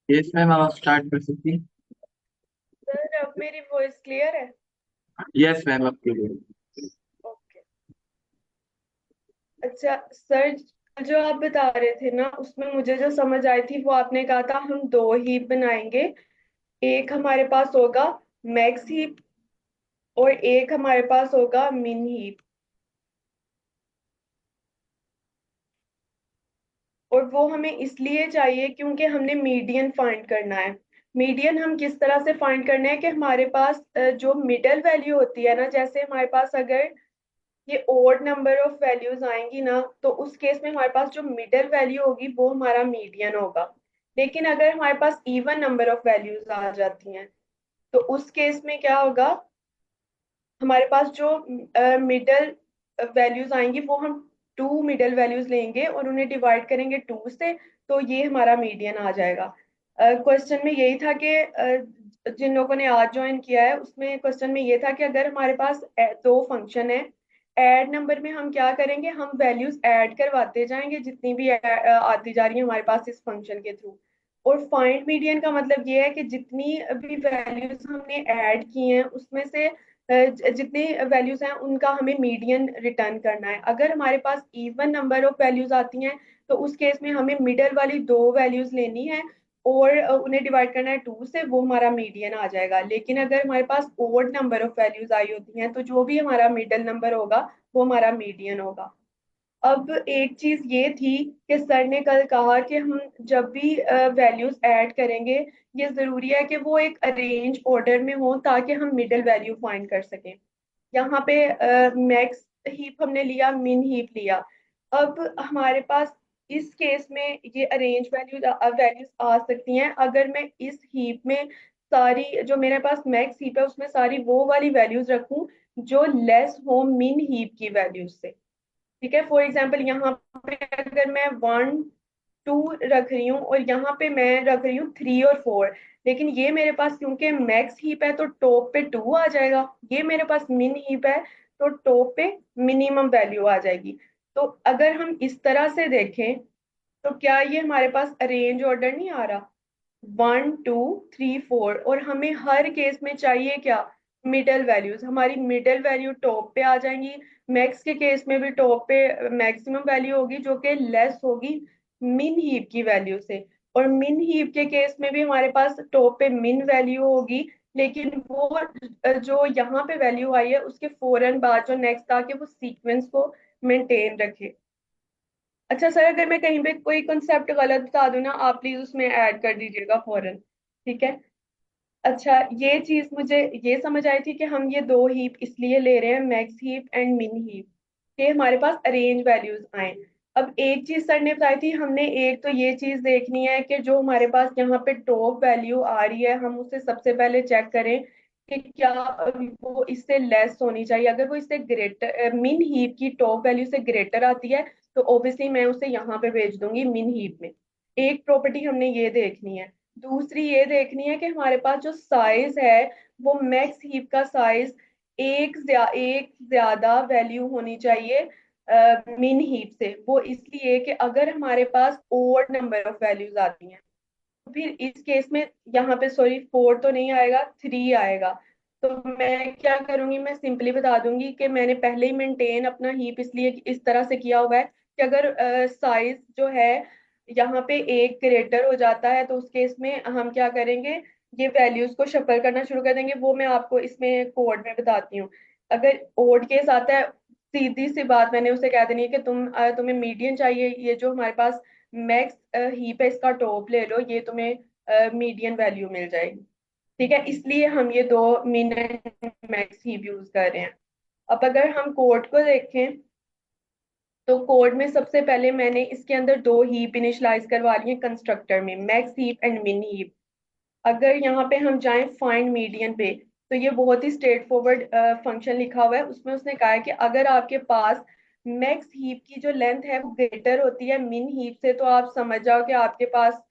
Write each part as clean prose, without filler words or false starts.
Yes ma'am, आप start कर सकती हैं। सर अब मेरी वॉइस क्लियर है? यस मैम, आपके लिए। ओके। अच्छा सर, जो आप बता रहे थे ना उसमें मुझे जो समझ आई थी वो आपने कहा था हम दो हीप बनाएंगे। एक हमारे पास होगा मैक्स हीप और एक हमारे पास होगा मिन हीप। और वो हमें इसलिए चाहिए क्योंकि हमने मीडियन फाइंड करना है। मीडियन हम किस तरह से फाइंड करना है कि हमारे पास जो मिडल वैल्यू होती है ना, जैसे हमारे पास अगर ये ओड नंबर ऑफ वैल्यूज आएंगी ना, तो उस केस में हमारे पास जो मिडल वैल्यू होगी वो हमारा मीडियन होगा। लेकिन अगर हमारे पास इवन नंबर ऑफ वैल्यूज आ जाती हैं तो उस केस में क्या होगा, हमारे पास जो मिडल वैल्यूज आएंगी वो हम टू मिडल वैल्यूज लेंगे और उन्हें डिवाइड करेंगे टू से, तो ये हमारा मीडियन आ जाएगा। क्वेश्चन में यही था कि जिन लोगों ने आज ज्वाइन किया है उसमें क्वेश्चन में ये था कि अगर हमारे पास दो फंक्शन है, ऐड नंबर में हम क्या करेंगे, हम वैल्यूज ऐड करवाते जाएंगे जितनी भी आती जा रही है हमारे पास इस फंक्शन के थ्रू। और फाइंड मीडियन का मतलब ये है कि जितनी भी वैल्यूज हमने ऐड की हैं उसमें से जितनी वैल्यूज हैं उनका हमें मीडियन रिटर्न करना है। अगर हमारे पास इवन नंबर ऑफ वैल्यूज आती हैं तो उस केस में हमें मिडल वाली दो वैल्यूज लेनी है और उन्हें डिवाइड करना है टू से, वो हमारा मीडियन आ जाएगा। लेकिन अगर हमारे पास ओड नंबर ऑफ वैल्यूज आई होती हैं तो जो भी हमारा मिडल नंबर होगा वो हमारा मीडियन होगा। अब एक चीज ये थी कि सर ने कल कहा कि हम जब भी वैल्यूज ऐड करेंगे ये जरूरी है कि वो एक अरेंज ऑर्डर में हो ताकि हम मिडिल वैल्यू फाइंड कर सकें। यहाँ पे मैक्स हीप हमने लिया, मिन हीप लिया। अब हमारे पास इस केस में ये अरेंज वैल्यूज आ सकती हैं अगर मैं इस हीप में सारी जो मेरे पास मैक्स हीप है उसमें सारी वो वाली वैल्यूज रखूं जो लेस हो मिन हीप की वैल्यूज से। ठीक है, फॉर एग्जाम्पल यहाँ पे अगर मैं वन टू रख रही हूँ और यहाँ पे मैं रख रही हूँ थ्री और फोर, लेकिन ये मेरे पास क्योंकि मैक्स हीप है तो टॉप पे टू आ जाएगा। ये मेरे पास मिन हीप है तो टॉप पे मिनिमम वैल्यू आ जाएगी। तो अगर हम इस तरह से देखें तो क्या ये हमारे पास अरेंज ऑर्डर नहीं आ रहा, वन टू थ्री फोर, और हमें हर केस में चाहिए क्या, मिडल वैल्यूज। हमारी मिडल वैल्यू टॉप पे आ जाएंगी। मैक्स के केस में भी टॉप पे मैक्सिमम वैल्यू होगी जो कि लेस होगी मिन हीप की वैल्यू से। और मिन हीप के केस में भी हमारे पास टॉप पे मिन वैल्यू होगी, लेकिन वो जो यहाँ पे वैल्यू आई है उसके फौरन बाद जो नेक्स्ट, ताकि वो सीक्वेंस को मेंटेन रखे। अच्छा सर, अगर मैं कहीं पे कोई कंसेप्ट गलत बता दूं ना, आप प्लीज उसमें ऐड कर दीजिएगा फौरन। ठीक है। अच्छा, ये चीज मुझे ये समझ आई थी कि हम ये दो हीप इसलिए ले रहे हैं, मैक्स हीप एंड मिन हीप, कि हमारे पास अरेंज वैल्यूज आए। अब एक चीज सर ने बताई थी, हमने एक तो ये चीज देखनी है कि जो हमारे पास यहाँ पे टॉप वैल्यू आ रही है हम उसे सबसे पहले चेक करें कि क्या वो इससे लेस होनी चाहिए। अगर वो इससे ग्रेटर, मिन हीप की टॉप वैल्यू से ग्रेटर आती है तो ऑब्वियसली मैं उसे यहाँ पे भेज दूंगी मिन हीप में। एक प्रॉपर्टी हमने ये देखनी है। दूसरी ये देखनी है कि हमारे पास जो साइज है वो मैक्स हीप का साइज एक ज्यादा वैल्यू होनी चाहिए मिन हीप से। वो इसलिए कि अगर हमारे पास ओड नंबर ऑफ वैल्यूज आती हैं तो फिर इस केस में यहाँ पे सॉरी फोर तो नहीं आएगा, थ्री आएगा। तो मैं क्या करूंगी, मैं सिंपली बता दूंगी कि मैंने पहले ही मेंटेन अपना हीप इसलिए इस तरह से किया हुआ है कि अगर साइज जो है यहाँ पे एक ग्रेटर हो जाता है तो उस केस में हम क्या करेंगे, ये वैल्यूज को शफल करना शुरू कर देंगे। वो मैं आपको इसमें कोड में बताती हूँ। अगर ओड केस आता है, सीधी सी बात मैंने उसे कह देनी है कि तुम्हें मीडियन चाहिए, ये जो हमारे पास मैक्स हीप है इसका टॉप ले लो, ये तुम्हें मीडियन वैल्यू मिल जाएगी। ठीक है, इसलिए हम ये दो मिन एंड मैक्स हीप यूज कर रहे हैं। अब अगर हम कोड को देखें तो कोड में सबसे पहले मैंने इसके अंदर दो हीप इनिशलाइज करवा लिए कंस्ट्रक्टर में, मैक्स हीप एंड मिन हीप। अगर यहाँ पे हम जाएं फाइंड मीडियन पे तो ये बहुत ही स्ट्रेट फॉरवर्ड फंक्शन लिखा हुआ है। उसमें उसने कहा है कि अगर आपके पास मैक्स हीप की जो लेंथ है वो ग्रेटर होती है मिन हीप से तो आप समझ जाओ कि आपके पास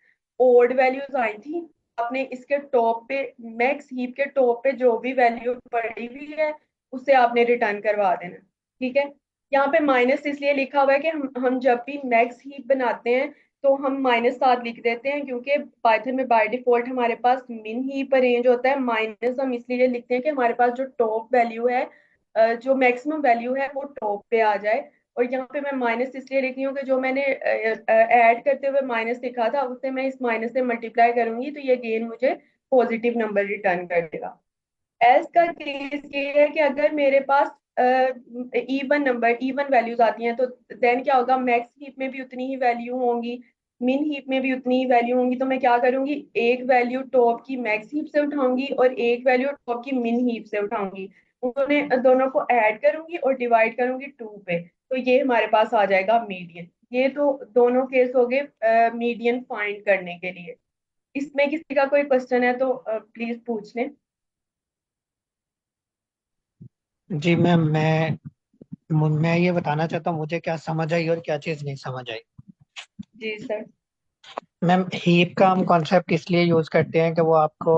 ओड वैल्यूज आई थी। आपने इसके टॉप पे, मैक्स हीप के टॉप पे जो भी वैल्यू पड़ी हुई है उसे आपने रिटर्न करवा देना। ठीक है। यहाँ पे माइनस इसलिए लिखा हुआ है कि हम जब भी मैक्स हीप बनाते हैं तो हम -7 लिख देते हैं, क्योंकि पाइथन में बाय डिफॉल्ट हमारे पास मिन हीप अरेंज होता है। माइनस हम इसलिए लिखते हैं कि हमारे पास जो टॉप वैल्यू है, जो मैक्सिमम वैल्यू है वो टॉप पे आ जाए। और यहाँ पे मैं माइनस इसलिए लिख रही हूँ कि जो मैंने ऐड करते हुए माइनस लिखा था, उससे मैं इस माइनस से मल्टीप्लाई करूंगी तो ये गेन मुझे पॉजिटिव नंबर रिटर्न कर देगा। एज का केस ये है कि अगर मेरे पास इवन वैल्यूज आती हैं, तो देन क्या होगा, मैक्स हीप में भी उतनी ही वैल्यू होंगी, मिन हीप में भी उतनी ही वैल्यू होंगी। तो मैं क्या करूंगी, एक वैल्यू टॉप की मैक्स हीप से उठाऊंगी और एक वैल्यू टॉप की मिन हीप से उठाऊंगी। उन्होंने दोनों को ऐड करूंगी और डिवाइड करूंगी 2 पे। तो ये हमारे पास आ जाएगा मीडियन। ये तो दोनों केस हो गए मीडियन फाइंड करने के लिए। इसमें किसी का कोई क्वेश्चन है तो प्लीज पूछ लें। जी मैम, मैं ये बताना चाहता हूँ मुझे क्या समझ आई और क्या चीज़ नहीं समझ आई। जी सर। मैम, हीप का हम कॉन्सेप्ट इसलिए यूज करते हैं कि वो आपको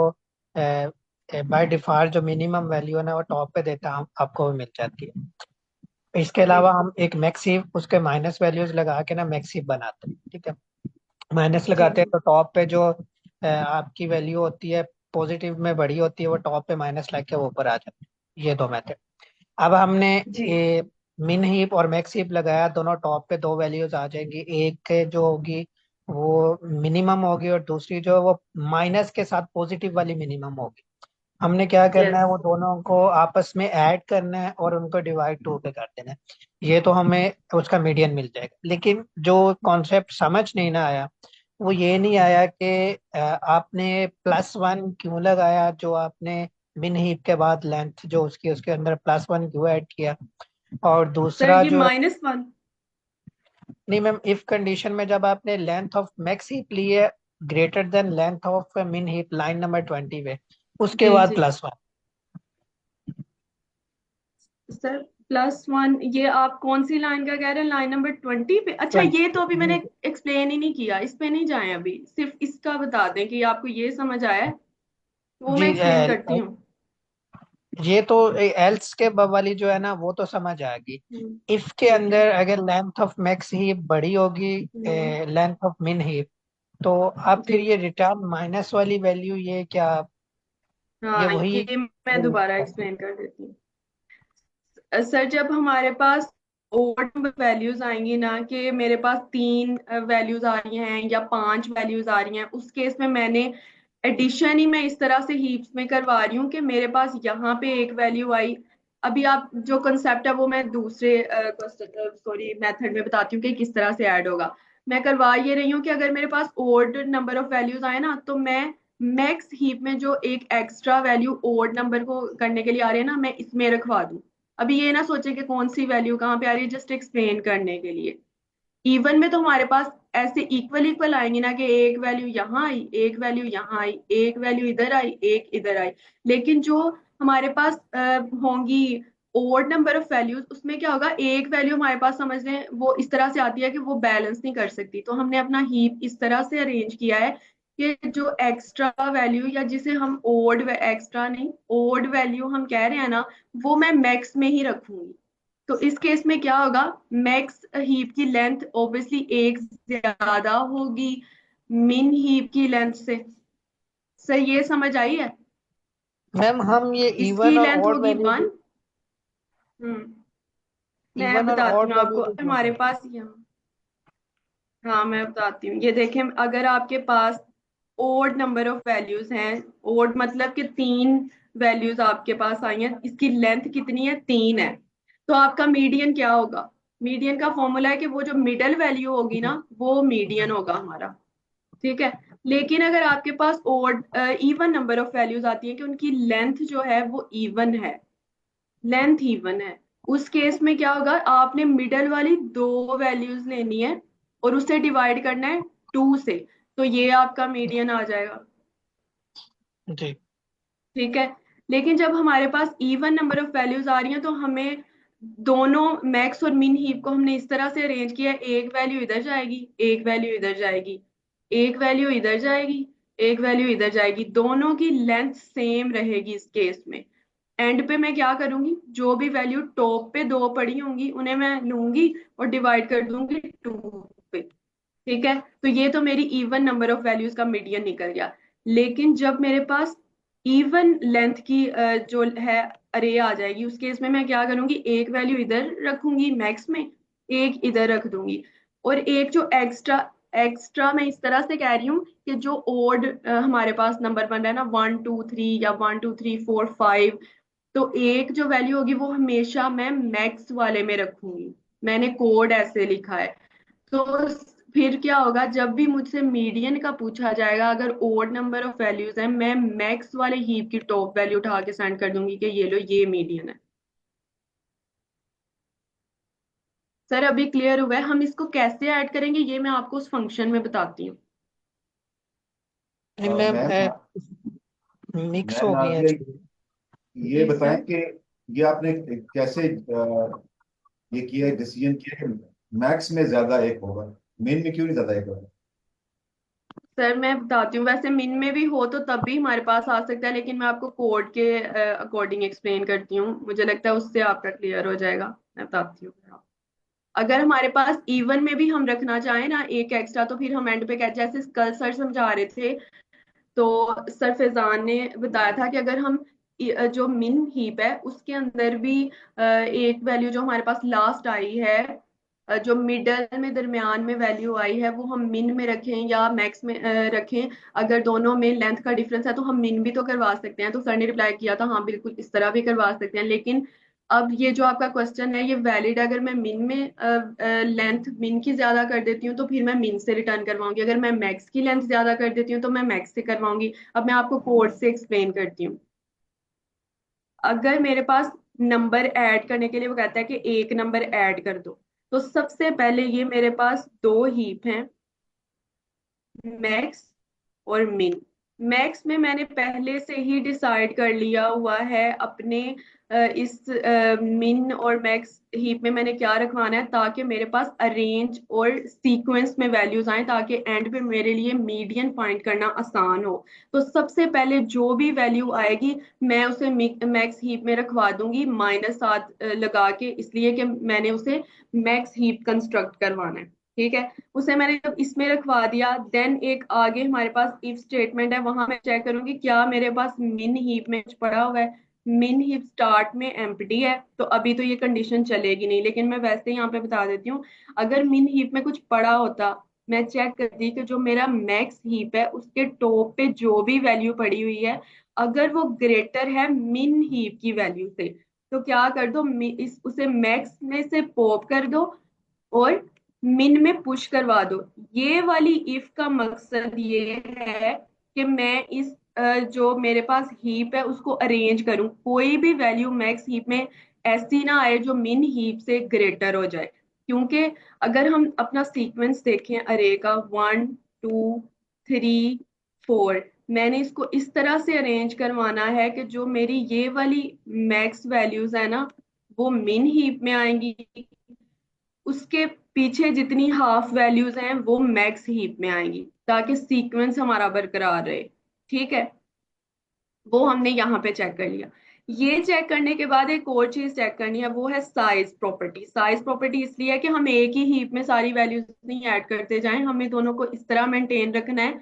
बाय डिफॉल्ट जो मिनिमम वैल्यू है ना वो टॉप पे देता है, आपको भी मिल जाती है। इसके जी अलावा हम एक मैक्स हीप उसके माइनस वैल्यूज लगा के ना मैक्स हीप बनाते हैं, ठीक है। माइनस जी लगाते हैं तो टॉप पे जो आपकी वैल्यू होती है पॉजिटिव में बड़ी होती है, वो टॉप पे माइनस लग के वो ऊपर आ जाती है। ये दो मेथड। अब हमने जी ये मिन हीप और मैक्स हीप लगाया, दोनों टॉप पे दो वैल्यूज आ जाएंगी। एक जो होगी वो मिनिमम होगी और दूसरी जो है वो माइनस के साथ पॉजिटिव वाली मिनिमम होगी। हमने क्या करना यस है, वो दोनों को आपस में ऐड करना है और उनको डिवाइड 2 पे कर देना है। ये तो हमें उसका मीडियन मिल जाएगा। लेकिन जो कॉन्सेप्ट समझ नहीं ना आया, वो ये नहीं आया कि आपने +1 क्यों लगाया, जो आपने मिन हीप के बाद लेंथ जो उसकी उसके अंदर +1 क्यों ऐड किया। और सर, दूसरा ये जो है, -1। नहीं मैम, इफ कंडीशन में जब आपने लेंथ ऑफ मैक्स हीप ली है ग्रेटर देन लेंथ ऑफ मिन हीप लाइन नंबर 20 पे, उसके जी बाद जी +1। सर, +1 ये आप कौन सी लाइन का कह रहे हैं, लाइन नंबर 20 पे? अच्छा, 20। ये तो अभी जी मैंने एक्सप्लेन ही नहीं किया, इस पे नहीं जाए अभी। सिर्फ इसका बता दें कि आपको ये समझ आया है, तो वो जी। मैं एक्सप्लेन करती हूँ। ये तो एल्स के वाली जो है ना वो तो समझ आ गई। इफ के ठीक है। अंदर अगर लेंथ ऑफ मैक्स ही बड़ी होगी हम्म। लेंथ ऑफ मिन ही, तो आप जी फिर ये रिटर्न माइनस वाली वैल्यू ये क्या, ये हाँ, वही। ये मैं दोबारा एक्सप्लेन कर देती हूँ। सर, जब हमारे पास ओड वैल्यूज आएंगी ना, कि मेरे पास 3 वैल्यूज आ रही हैं या 5 वैल्यूज आ रही हैं, उस केस में मैंने एडिशन ही मैं इस तरह से हीप्स में करवा रही हूँ कि मेरे पास यहाँ पे एक वैल्यू आई। अभी आप जो कंसेप्ट है वो मैं दूसरे मेथड में बताती हूँ कि किस तरह से ऐड होगा। मैं करवा ये रही हूँ कि अगर मेरे पास ओड नंबर ऑफ वैल्यूज आए ना, तो मैं मैक्स हीप में जो एक एक्स्ट्रा वैल्यू ओड नंबर को करने के लिए आ रही है ना, मैं इसमें रखवा दूँ। अभी ये ना सोचे कि कौन सी वैल्यू कहाँ पे आ रही है, जस्ट एक्सप्लेन करने के लिए। इवन में तो हमारे पास ऐसे इक्वल इक्वल आएंगी ना, कि एक वैल्यू यहाँ आई, एक वैल्यू यहाँ आई, एक वैल्यू इधर आई, एक इधर आई। लेकिन जो हमारे पास होंगी ओड नंबर ऑफ वैल्यूज, उसमें क्या होगा, एक वैल्यू हमारे पास समझ लें वो इस तरह से आती है कि वो बैलेंस नहीं कर सकती। तो हमने अपना हीप इस तरह से अरेंज किया है कि जो एक्स्ट्रा वैल्यू, या जिसे हम ओड, एक्स्ट्रा नहीं, ओड वैल्यू हम कह रहे हैं ना, वो मैं मैक्स में ही रखूंगी। तो इस केस में क्या होगा, मैक्स हीप की लेंथ ऑब्वियसली एक ज्यादा होगी मिन हीप की लेंथ से। सर, ये समझ आई है? मैम हम ये इसकी इवन और लेंथ ऑड होगी वैल्यू 1। हम्म। मैं इवन और बताती ऑड हूँ वैल्यू आपको, भी क्यों हमारे करते पास यहाँ, हाँ मैं बताती हूँ, ये देखें, अगर आपके पास ओड नंबर ऑफ वैल्यूज हैं, ओड मतलब कि 3 वैल्यूज आपके पास आई हैं, इसकी लेंथ कितनी है, 3 है। तो आपका मीडियन क्या होगा? मीडियन का फॉर्मूला है कि वो जो मिडल वैल्यू होगी ना, वो मीडियन होगा हमारा। ठीक है। लेकिन अगर आपके पास odd even number of values आती है कि उनकी लेंथ जो है वो इवन है, लेंथ इवन है, उस केस में क्या होगा, आपने मिडल वाली 2 वैल्यूज लेनी है और उसे डिवाइड करना है 2 से। तो ये आपका मीडियन आ जाएगा। हैं? जी। ठीक है। लेकिन जब हमारे पास इवन नंबर ऑफ वैल्यूज आ रही हैं, तो हमें दोनों मैक्स और मिन हीप को हमने इस तरह से अरेंज किया है, एक वैल्यू इधर जाएगी, एक वैल्यू इधर जाएगी, एक वैल्यू इधर जाएगी, एक वैल्यू इधर जाएगी, दोनों की लेंथ सेम रहेगी इस केस में। एंड पे मैं क्या करूंगी, जो भी वैल्यू टॉप पे 2 पड़ी होंगी उन्हें मैं लूंगी और डिवाइड कर दूंगी 2 पे। ठीक है, तो ये तो मेरी इवन नंबर ऑफ वैल्यूज का मीडियन निकल गया। लेकिन जब मेरे पास इवन लेंथ की जो है अरे आ जाएगी, उस केस में मैं क्या करूंगी, एक वैल्यू इधर रखूंगी मैक्स में, एक इधर रख दूंगी, और एक जो एक्स्ट्रा एक्स्ट्रा मैं इस तरह से कह रही हूँ कि जो ओड हमारे पास नंबर बन रहा है ना, 1 2 3 या 1 2 3 4 5, तो एक जो वैल्यू होगी वो हमेशा मैं मैक्स वाले में रखूंगी। मैंने कोड ऐसे लिखा है। तो फिर क्या होगा, जब भी मुझसे मीडियन का पूछा जाएगा, अगर ओड नंबर ऑफ वैल्यूज है, मैं मैक्स वाले हीप की टॉप वैल्यू उठा के सेंड कर दूंगी कि ये लो ये मीडियन है। सर अभी क्लियर हुआ है? हम इसको कैसे ऐड करेंगे ये मैं आपको उस फंक्शन में बताती हूँ। नहीं मैम, मैम मिक्स मैम हो गई है नाजिया, एक्चुअली। ये जी बताएं सर। कि ये आपने कैसे ये किया है, डिसीजन किया कि मैक्स में ज्यादा एक होगा, मेन में क्यों नहीं ज्यादा एक होगा? सर मैं बताती हूँ, वैसे मिन में भी हो तो तब भी हमारे पास आ सकता है, लेकिन मैं आपको कोड के अकॉर्डिंग एक्सप्लेन करती हूँ, मुझे लगता है उससे आपका क्लियर हो जाएगा। मैं बताती हूँ। अगर हमारे पास इवन में भी हम रखना चाहें ना एक एक्स्ट्रा, तो फिर हम एंड पे कह, जैसे कल सर समझा रहे थे, तो सर फैजान ने बताया था कि अगर हम जो मिन हीप है उसके अंदर भी एक वैल्यू जो हमारे पास लास्ट आई है, जो मिडल में दरमियान में वैल्यू आई है, वो हम मिन में रखें या मैक्स में रखें। अगर दोनों में लेंथ का डिफरेंस है तो हम मिन भी तो करवा सकते हैं। तो सर ने रिप्लाई किया था हाँ बिल्कुल इस तरह भी करवा सकते हैं, लेकिन अब ये जो आपका क्वेश्चन है ये वैलिड, अगर मैं मिन में लेंथ मिन की ज्यादा कर देती हूँ तो फिर मैं मिन से रिटर्न करवाऊंगी, अगर मैं मैक्स की लेंथ ज्यादा कर देती हूँ तो मैं मैक्स से करवाऊंगी। अब मैं आपको कोड से एक्सप्लेन करती हूँ। अगर मेरे पास नंबर ऐड करने के लिए वो कहता है कि एक नंबर ऐड कर दो, तो सबसे पहले ये मेरे पास दो हीप हैं, मैक्स और मिन। मैक्स में मैंने पहले से ही डिसाइड कर लिया हुआ है अपने इस मिन और मैक्स हीप में मैंने क्या रखवाना है, ताकि मेरे पास अरेंज और सीक्वेंस में वैल्यूज आए, ताकि एंड पे मेरे लिए मीडियन फाइंड करना आसान हो। तो सबसे पहले जो भी वैल्यू आएगी मैं उसे मैक्स हीप में रखवा दूंगी -7 लगा के, इसलिए कि मैंने उसे मैक्स हीप कंस्ट्रक्ट करवाना है। ठीक है, उसे मैंने जब इसमें रखवा दिया, देन एक आगे हमारे पास इफ स्टेटमेंट है, वहां मैं चेक करूंगी क्या मेरे पास मिन हीप में कुछ पड़ा हुआ है। मिन हीप स्टार्ट में एम्प्टी है तो अभी तो ये कंडीशन चलेगी नहीं, लेकिन मैं वैसे यहाँ पे बता देती हूँ, अगर मिन हीप में कुछ पड़ा होता, मैं चेक करती कि जो मेरा मैक्स हीप है उसके टॉप पे जो भी वैल्यू पड़ी हुई है, अगर वो ग्रेटर है मिन हीप की वैल्यू से, तो क्या कर दो, उसे मैक्स में से पॉप कर दो और मिन में पुश करवा दो। ये वाली इफ का मकसद ये है कि मैं इस जो मेरे पास हीप है उसको अरेंज करूं, कोई भी वैल्यू मैक्स हीप में ऐसी ना आए जो मिन हीप से ग्रेटर हो जाए। क्योंकि अगर हम अपना सीक्वेंस देखें अरे का, 1 2 3 4, मैंने इसको इस तरह से अरेंज करवाना है कि जो मेरी ये वाली मैक्स वैल्यूज है ना वो मिन हीप में आएंगी, उसके पीछे जितनी हाफ वैल्यूज हैं वो मैक्स हीप में आएंगी, ताकि सीक्वेंस हमारा बरकरार रहे। ठीक है, वो हमने यहाँ पे चेक कर लिया। ये चेक करने के बाद एक और चीज चेक करनी है, वो है साइज प्रॉपर्टी। साइज प्रॉपर्टी इसलिए है कि हम एक ही हीप में सारी वैल्यूज नहीं ऐड करते जाएं, हमें दोनों को इस तरह मेंटेन रखना है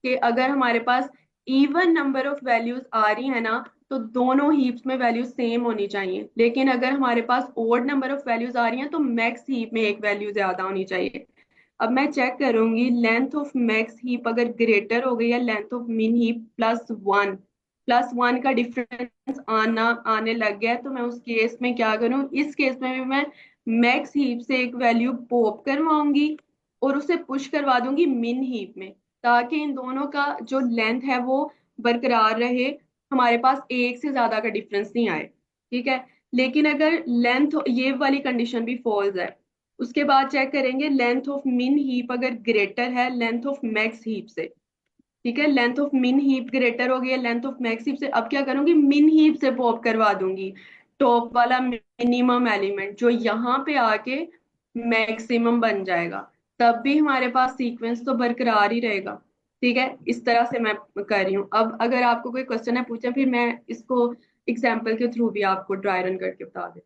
कि अगर हमारे पास इवन नंबर ऑफ वैल्यूज आ रही है ना, तो दोनों हीप्स में वैल्यूज सेम होनी चाहिए, लेकिन अगर हमारे पास ओड नंबर ऑफ वैल्यूज आ रही हैं तो मैक्स हीप में एक वैल्यू ज्यादा होनी चाहिए। अब मैं चेक करूंगी लेंथ ऑफ मैक्स हीप अगर ग्रेटर हो गई है लेंथ ऑफ मिन हीप +1 का डिफरेंस आने लग गया है, तो मैं उस केस में क्या करूं, इस केस में भी मैं मैक्स हीप से एक वैल्यू पॉप करवाऊंगी और उसे पुश करवा दूंगी मिन हीप में, ताकि इन दोनों का जो लेंथ है वो बरकरार रहे, हमारे पास एक से ज्यादा का डिफरेंस नहीं आए। ठीक है, लेकिन अगर लेंथ ये वाली कंडीशन भी फॉल्स है, उसके बाद चेक करेंगे लेंथ ऑफ मिन हीप अगर ग्रेटर है लेंथ ऑफ मैक्स हीप से। ठीक है, लेंथ ऑफ मिन हीप ग्रेटर हो गई है लेंथ ऑफ मैक्स हीप से, अब क्या करूंगी, मिन हीप से पॉप करवा दूंगी टॉप वाला मिनिमम एलिमेंट, जो यहाँ पे आके मैक्सिमम बन जाएगा। तब भी हमारे पास सीक्वेंस तो बरकरार ही रहेगा। ठीक है, इस तरह से मैं कर रही हूँ। अब अगर आपको कोई क्वेश्चन है पूछे, फिर मैं इसको एग्जाम्पल के थ्रू भी आपको ड्राई रन करके बता दे।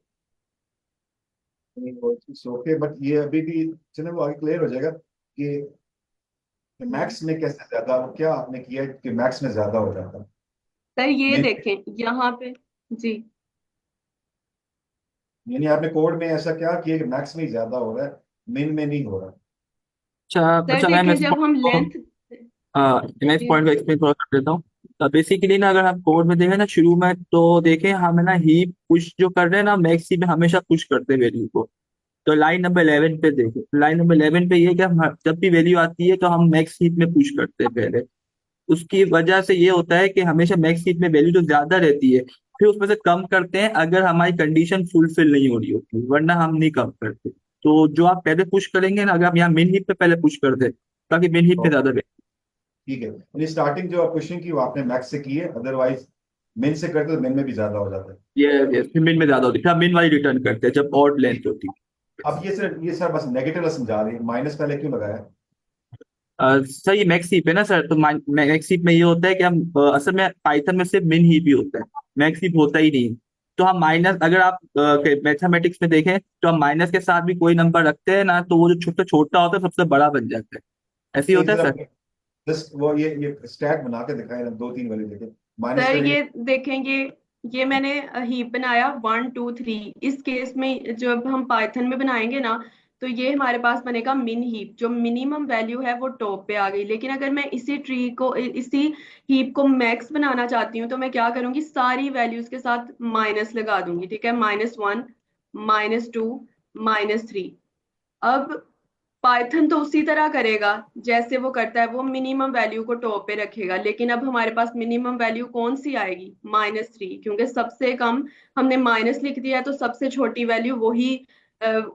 ओके, बट ये अभी भी चलो वो आगे क्लियर हो जाएगा कि मैक्स में कैसे ज्यादा, क्या आपने किया कि मैक्स में ज्यादा हो जाता? सर ये मिन, देखें यहाँ पे। जी यानी आपने कोड में ऐसा क्या किया कि मैक्स में ही ज्यादा हो रहा है, मिन में नहीं हो रहा? अच्छा सर अच्छा मैम देखें, इस जब हम पॉइंट लेंथ। को मैं इस जी पॉइंट को एक्सप्लेन थोड़ा कर देता हूँ। तो बेसिकली ना अगर हम कोड में देखें ना शुरू में तो देखें हम है ना हीप पुश जो कर रहे हैं ना मैक्स हीप में हमेशा पुश करते हैं वैल्यू को। तो लाइन नंबर 11 पे देखें, लाइन नंबर 11 पे ये कि हम जब भी वैल्यू आती है तो हम मैक्स हीप में पुश करते हैं पहले। उसकी वजह से ये होता है कि हमेशा मैक्स हीप में वैल्यू जो ज्यादा रहती है फिर उसमें से कम करते हैं अगर हमारी कंडीशन फुलफिल नहीं हो रही होती, वरना हम नहीं कम करते। तो जो आप पहले पुश करेंगे ना, अगर आप यहाँ मेन हीप पे पहले पुश कर दे ताकि मेन हीप पे तो ज्यादा ठीक है, यानी स्टार्टिंग जो आप पुशिंग की वो आपने मैक्स से की है, अदरवाइज मिन से करते तो मिन में भी ज्यादा हो जाता है। ये फिर मेन में ज्यादा होती है, फिर आप मेन वाली रिटर्न करते हैं जब ऑड लेंथ होती है। अब ये सर बस नेगेटिव समझा रही है, माइनस पहले क्यों लगाया? सर ये मैक्स हीप है ना सर, तो मैक्स हीप में ये होता है कि हम असल में पाइथन में सिर्फ मिन हीप ही होता है, मैक्स हीप होता ही नहीं। तो हम माइनस, अगर आप मैथमेटिक्स में देखें तो हम माइनस के साथ भी कोई नंबर रखते हैं ना तो वो जो छोटा छोटा होता है सबसे बड़ा बन जाता है। ऐसे ही एक होता है जरा सर। जस्ट वो ये स्टैक बना के दिखाए ना, दो तीन वाले देखे, माइनस सर करेंगे। ये देखेंगे, ये मैंने हीप बनाया 1 2 3। इस केस में जब हम पाइथन में बनाएंगे ना, तो ये हमारे पास बनेगा मिन हीप, जो मिनिमम वैल्यू है वो टॉप पे आ गई। लेकिन अगर मैं इसी ट्री को, इसी हीप को मैक्स बनाना चाहती हूँ, तो मैं क्या करूंगी, सारी वैल्यूज के साथ माइनस लगा दूंगी। ठीक है, -1, -2, -3। अब पाइथन तो उसी तरह करेगा जैसे वो करता है, वो मिनिमम वैल्यू को टॉप पे रखेगा। लेकिन अब हमारे पास मिनिमम वैल्यू कौन सी आएगी, -3, क्योंकि सबसे कम हमने माइनस लिख दिया है, तो सबसे छोटी वैल्यू वही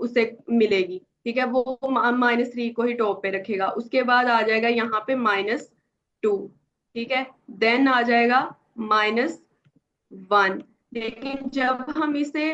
उसे मिलेगी। ठीक है, वो -3 को ही टॉप पे रखेगा। उसके बाद आ जाएगा यहाँ पे -2। ठीक है, देन आ जाएगा -1। लेकिन जब हम इसे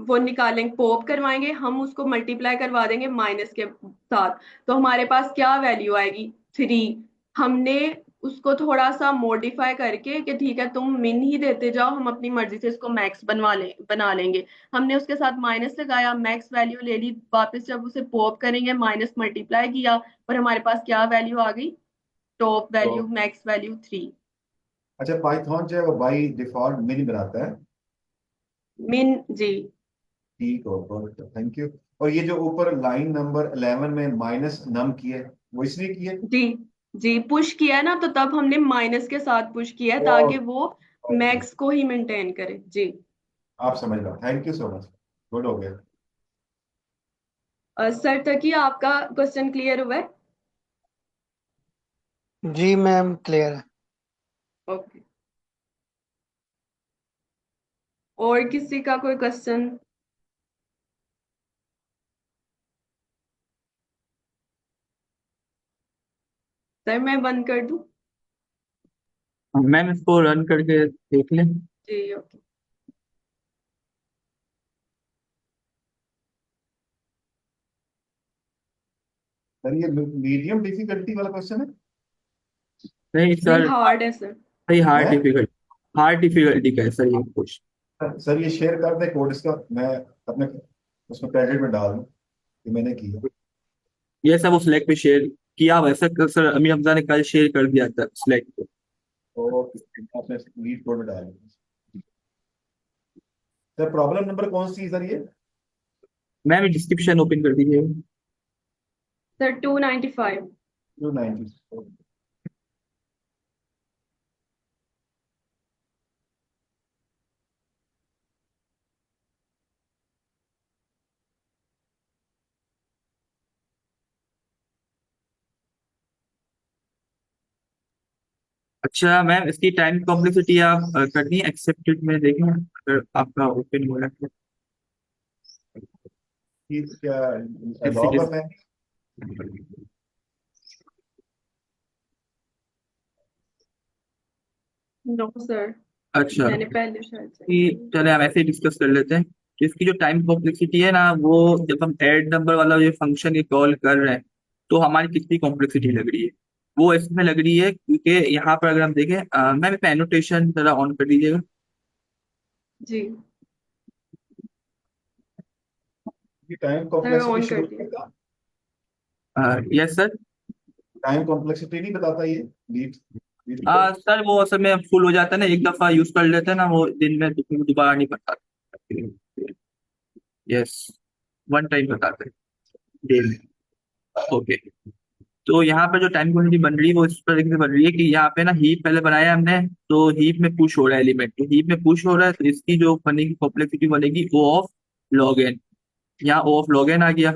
वो निकालेंगे, पॉप करवाएंगे, हम उसको मल्टीप्लाई करवा देंगे माइनस के साथ, तो हमारे पास क्या वैल्यू आएगी, 3। हमने उसको थोड़ा सा मॉडिफाई करके कि ठीक है तुम मिन ही देते जाओ, हम अपनी मर्जी से इसको मैक्स बना लेंगे। हमने उसके साथ माइनस लगाया, मैक्स वैल्यू ले ली, वापस जब उसे पॉप करेंगे माइनस मल्टीप्लाई किया, और हमारे पास क्या वैल्यू आ गई, टॉप तो वैल्यू, मैक्स वैल्यू 3। अच्छा, पाइथन जो है वो बाई डिफॉल्ट मिन बनाता है। मिन, जी ठीक हो, थैंक यू। और ये जो ऊपर लाइन नंबर 11 में माइनस नम किया है, वो इसलिए किया है? जी जी, पुश किया है ना, तो तब हमने माइनस के साथ पुश किया है ताकि और वो ओके, मैक्स को ही मेंटेन करे। जी आप समझ लो, thank you so much, good हो गया। सर, तक ही आपका क्वेश्चन क्लियर हुआ है? जी मैम क्लियर है। ओके, और किसी का कोई क्वेश्चन? सर मैं बंद कर दूं? मैम इसको रन करके देख लें। जी ओके। सर ये मीडियम डिफिकल्टी वाला क्वेश्चन है? नहीं नहीं, सर, हार्ड है सर। सही हार्ड है? डिफिकल्टी, हार्ड डिफिकल्टी का है सर ये क्वेश्चन। सर ये शेयर कर दे कोड इसका, मैं अपने उसमें क्रेडिट में डाल दूं कि मैंने किया। ये सब उस Slack पे शेयर किया हुआ है सर, सर अमी हमजा ने कल शेयर कर दिया था Slack पे। और आपने लीड कोड में डाल दिया। सर प्रॉब्लम नंबर कौन सी है सर ये? मैम डिस्क्रिप्शन ओपन कर दीजिए। सर 295। 290। अच्छा मैम इसकी टाइम कॉम्प्लेक्सिटी आप करनी है एक्सेप्टेड में देखें अगर आपका ओपन हो रहा है क्या तो। लॉग ऑफ है? नो सर, अच्छा, मैंने पहले शायद से। चले हम ऐसे ही डिस्कस कर लेते हैं। तो इसकी जो टाइम कॉम्प्लेक्सिटी है ना, वो जब हम ऐड नंबर वाला ये फंक्शन ये कॉल कर रहे हैं तो हमारी कितनी कॉम्प्लेक्सिटी लग रही है, वो इसमें लग रही है क्योंकि यहाँ पर अगर हम देखें, मैम इसमें एनोटेशन जरा ऑन कर दीजिएगा। जी टाइम सर, कॉम्प्लेक्सिटी ऑन शुरू कर दिया। करेगा। Yes sir. टाइम कॉम्प्लेक्सिटी नहीं बताता ये लीड लीड कोड? सर वो असल में फुल हो जाता है ना, एक दफा यूज कर लेते हैं ना, वो दिन में दोबारा नहीं पड़ता। यस, वन टाइम बताते हैं डे में। ओके। तो यहाँ पे जो टाइम क्वांटिटी बन रही है वो इस तरीके से बन रही है कि यहाँ पे ना हीप पहले बनाया हमने, तो हीप में पुश हो रहा है एलिमेंट, तो हीप में पुश हो रहा है, तो इसकी जो बनेगी कॉम्प्लेक्सिटी बनेगी ओ ऑफ लॉग एन। यहाँ ओ ऑफ लॉग एन आ गया।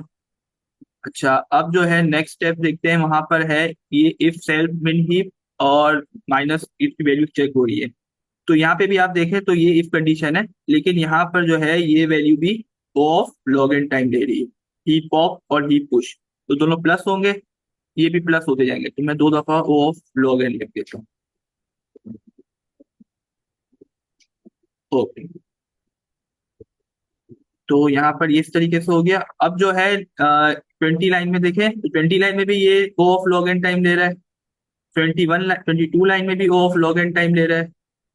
अच्छा, अब जो है नेक्स्ट स्टेप देखते हैं, वहां पर है ये इफ सेल्फ मिन हीप और माइनस इफ की वैल्यू चेक हो रही है। तो यहाँ पे भी आप देखें तो ये इफ कंडीशन है, लेकिन यहाँ पर जो है ये वैल्यू भी O of log n time ले रही है, हीप पॉप और हीप पुश, तो दोनों प्लस होंगे, ये भी प्लस होते जाएंगे, तो मैं दो दफा ओ ऑफ लॉग एन लिख देता हूँ। ओके, तो यहाँ पर ये इस तरीके से हो गया। अब जो है 20 लाइन में देखें, तो 20 लाइन में भी ये O of log n time ले रहा है, 22 लाइन में भी O of log n time ले रहा है,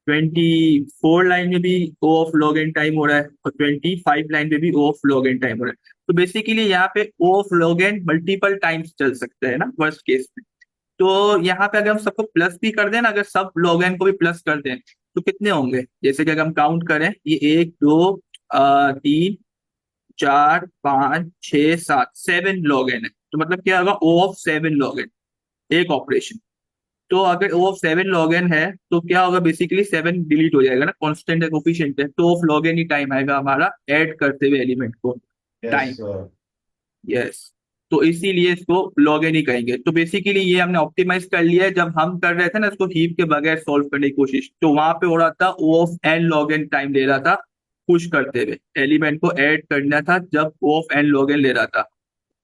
24 लाइन में भी O of log n time हो रहा है, और 25 लाइन में भी O of log n time हो रहा है। तो बेसिकली यहाँ पे O of log n multiple times चल सकता है ना वर्स्ट केस में। तो यहाँ पे अगर हम सबको प्लस भी कर दें ना, अगर सब लॉग एन को भी प्लस कर दें तो कितने होंगे, जैसे कि अगर हम काउंट करें, ये 1 2 3 4 5 6 7 लॉग एन है, तो मतलब क्या होगा, ओ ऑफ 7 लॉग एन एक ऑपरेशन। तो अगर ओ ऑफ 7 लॉग एन है तो क्या होगा, बेसिकली 7 डिलीट हो जाएगा ना, कांस्टेंट है, कोफिशिएंट है, तो ऑफ लॉग एन ही टाइम आएगा हमारा ऐड करते हुए एलिमेंट को टाइम। यस। यस, तो इसीलिए इसको लॉग इन ही कहेंगे। तो बेसिकली ये हमने ऑप्टिमाइज कर लिया है, जब हम कर रहे थे ना इसको हीप के बगैर सॉल्व करने की कोशिश, तो वहां पे हो रहा था O of n log n time ले रहा था पुश करते हुए, एलिमेंट को ऐड करना था जब ओ ऑफ एन लॉग एन ले रहा था।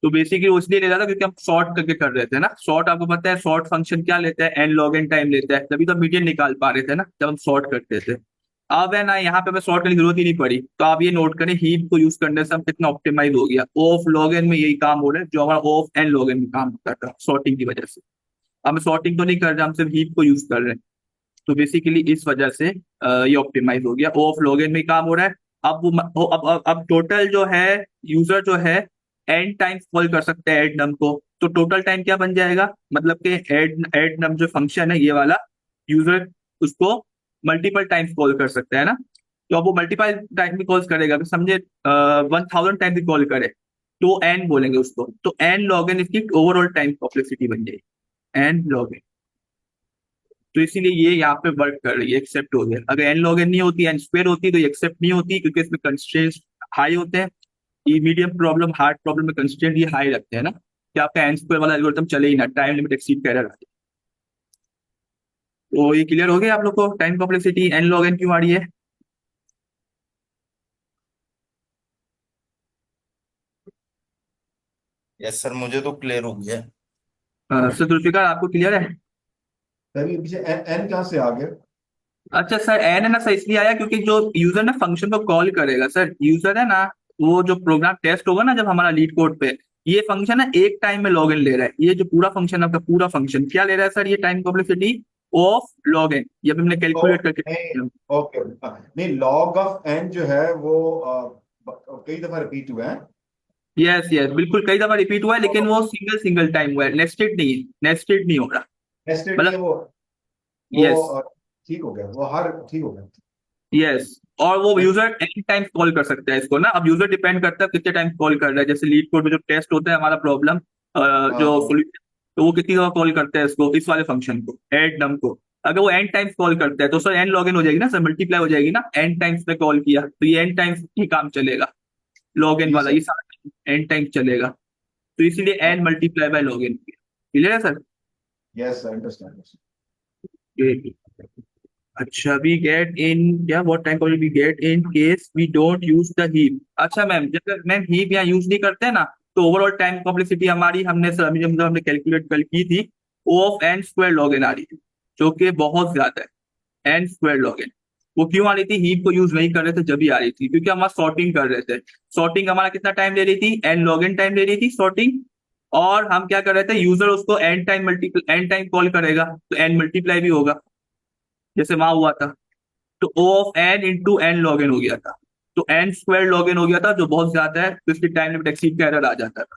तो बेसिकली वो इसलिए ले रहा था क्योंकि हम सॉर्ट करके कर रहे थे ना, सॉर्ट आपको पता है सॉर्ट फंक्शन क्या लेता है, एन लॉग एन टाइम लेता है, तभी तो मीडियन निकाल पा रहे थे ना जब हम सॉर्ट करते थे। अब है ना यहाँ पे हमें सॉर्ट करने की जरूरत ही नहीं पड़ी, तो आप ये नोट करें हीप को यूज करने से हम कितना ऑप्टिमाइज हो गया, ओ ऑफ लॉग एन में यही काम हो रहा है जो हमारा ओ ऑफ एन लॉग एन में काम होता था सॉर्टिंग की वजह से। अब हम सॉर्टिंग तो नहीं कर रहे, हम सिर्फ हीप को यूज कर रहे हैं, तो बेसिकली इस वजह से ये ऑप्टिमाइज हो गया, ओ ऑफ लॉग एन में ही काम हो रहा है। अब अब टोटल जो है यूजर जो है एन टाइम्स कॉल कर सकते हैं एड नम को, तो टोटल टाइम क्या बन जाएगा, मतलब कि एड नम जो फंक्शन है ये वाला, यूजर उसको मल्टीपल टाइम्स कॉल कर सकता है ना। तो अब वो मल्टीपल टाइम भी कॉल करेगा, अगर समझे 1000 टाइम भी कॉल करे तो एन बोलेंगे उसको, तो एन लॉग एन इसकी ओवरऑल टाइम कॉम्प्लेक्सिटी बन जाएगी, एन लॉग एन। तो इसीलिए ये यहाँ पे वर्क कर रही है, एक्सेप्ट हो गया। अगर एन लॉग एन नहीं होती, एन स्क्वायर होती, तो ये एक्सेप्ट नहीं होती, क्योंकि इसमें कंस्ट्रेंट्स हाई होते हैं। ये मीडियम प्रॉब्लम हार्ड प्रॉब्लम में कंस्ट्रेंट ये हाई रखते हैं ना, कि आपका एन स्क्वायर वाला एल्गोरिथम चले ही ना, टाइम लिमिट एक्सीड कर रहा है। तो ये क्लियर हो गया आप लोग को, time complexity n log n क्यों आ रही है। यस सर, मुझे तो क्लियर हो गया। सर जुल्फिकार आपको क्लियर है। तभी पीछे एन एन कहाँ से आ गया? अच्छा सर, एन है ना सर इसलिए आया क्योंकि जो यूजर ना फंक्शन को कॉल करेगा, सर यूजर है ना, वो जो प्रोग्राम टेस्ट होगा ना जब हमारा लीड कोड पे, ये फंक्शन है एक टाइम में लॉग इन ले रहा है, ये जो पूरा फंक्शन आपका पूरा फंक्शन क्या ले रहा है सर, ये time complexity of log in, ये भी हमने तो कैलकुलेट करके। नहीं, ओके, नहीं, लॉग ऑफ एन जो है वो कई दफा रिपीट हुआ है। यस यस, बिल्कुल कई दफा रिपीट हुआ है, लेकिन वो सिंगल सिंगल टाइम हुआ है, नेस्टेड नहीं है, नेस्टेड नहीं हो रहा। नेस्टेड नहीं है मतलब वो यस ठीक हो गया, वो हर ठीक हो गया। यस, और वो यूजर एनी टाइम कॉल कर सकता है इसको ना, अब यूजर डिपेंड करता है कितने टाइम कॉल कर रहा है, जैसे लीड कोड में जो टेस्ट होता है हमारा प्रॉब्लम जो हाँ, solution, तो वो कितनी दफा कॉल करता है इसको, इस वाले फंक्शन को एड नम को। अगर वो एन टाइम्स कॉल करता है तो सर एन लॉग इन हो जाएगी ना सर, मल्टीप्लाई हो जाएगी ना, एन टाइम्स पे कॉल किया तो ये एन टाइम्स ही काम चलेगा, लॉग इन जी वाला सर। ये सारा एन टाइम्स चलेगा, तो इसीलिए n multiply by log n. Clear है सर। Yes sir, understand. अच्छा, वी गेट इन क्या, what time we get in case we don't use the heap. अच्छा मैम, जब मैम हीप यहाँ यूज नहीं करते ना, तो ओवरऑल टाइम कॉम्प्लेक्सिटी हमारी हमने सर जब हमने कैलकुलेट कल की थी, O of n square log n आ रही थी, जो कि बहुत ज्यादा है, एन स्क्वायर लॉग एन। वो क्यों आ रही थी, हीप को यूज नहीं कर रहे थे जब भी आ रही थी, क्योंकि हम सॉर्टिंग कर रहे थे, सॉर्टिंग हमारा कितना टाइम ले रही थी, एन लॉग एन टाइम ले रही थी सॉर्टिंग, और हम क्या कर रहे थे, यूजर उसको n time multiple n time call करेगा तो एन मल्टीप्लाई भी होगा, जैसे वहां हुआ था। तो O of n into n log n हो गया था, तो एन स्क्वायर लॉग इन हो गया था जो बहुत ज्यादा है, तो इसकी टाइम लिमिट एक्सीड का एरर आ जाता था।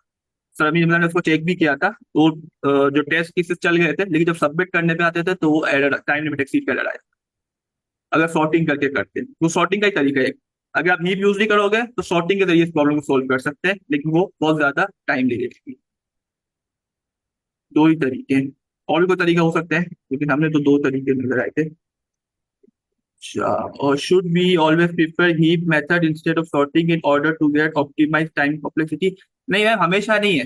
सर अभी मैंने उसको चेक भी किया था, तो जो टेस्ट केसेस चल गए थे, लेकिन जब सबमिट करने पे आते थे तो वो एरर, टाइम लिमिट एक्सीड का एरर आया। अगर सॉर्टिंग करके करते हैं, वो सॉर्टिंग का ही तरीका है। अगर आप हीप यूज नहीं करोगे तो सॉर्टिंग के जरिए इस प्रॉब्लम को सोल्व कर सकते हैं, लेकिन वो बहुत ज्यादा टाइम ले लेगी। दो ही तरीके हैं, और भी कोई तरीका हो सकता है, लेकिन हमने तो दो तरीके नजर आए थे। अच्छा, और should be always prefer heap method instead of sorting in order to get optimise time complexity? नहीं मैम, हमेशा नहीं है।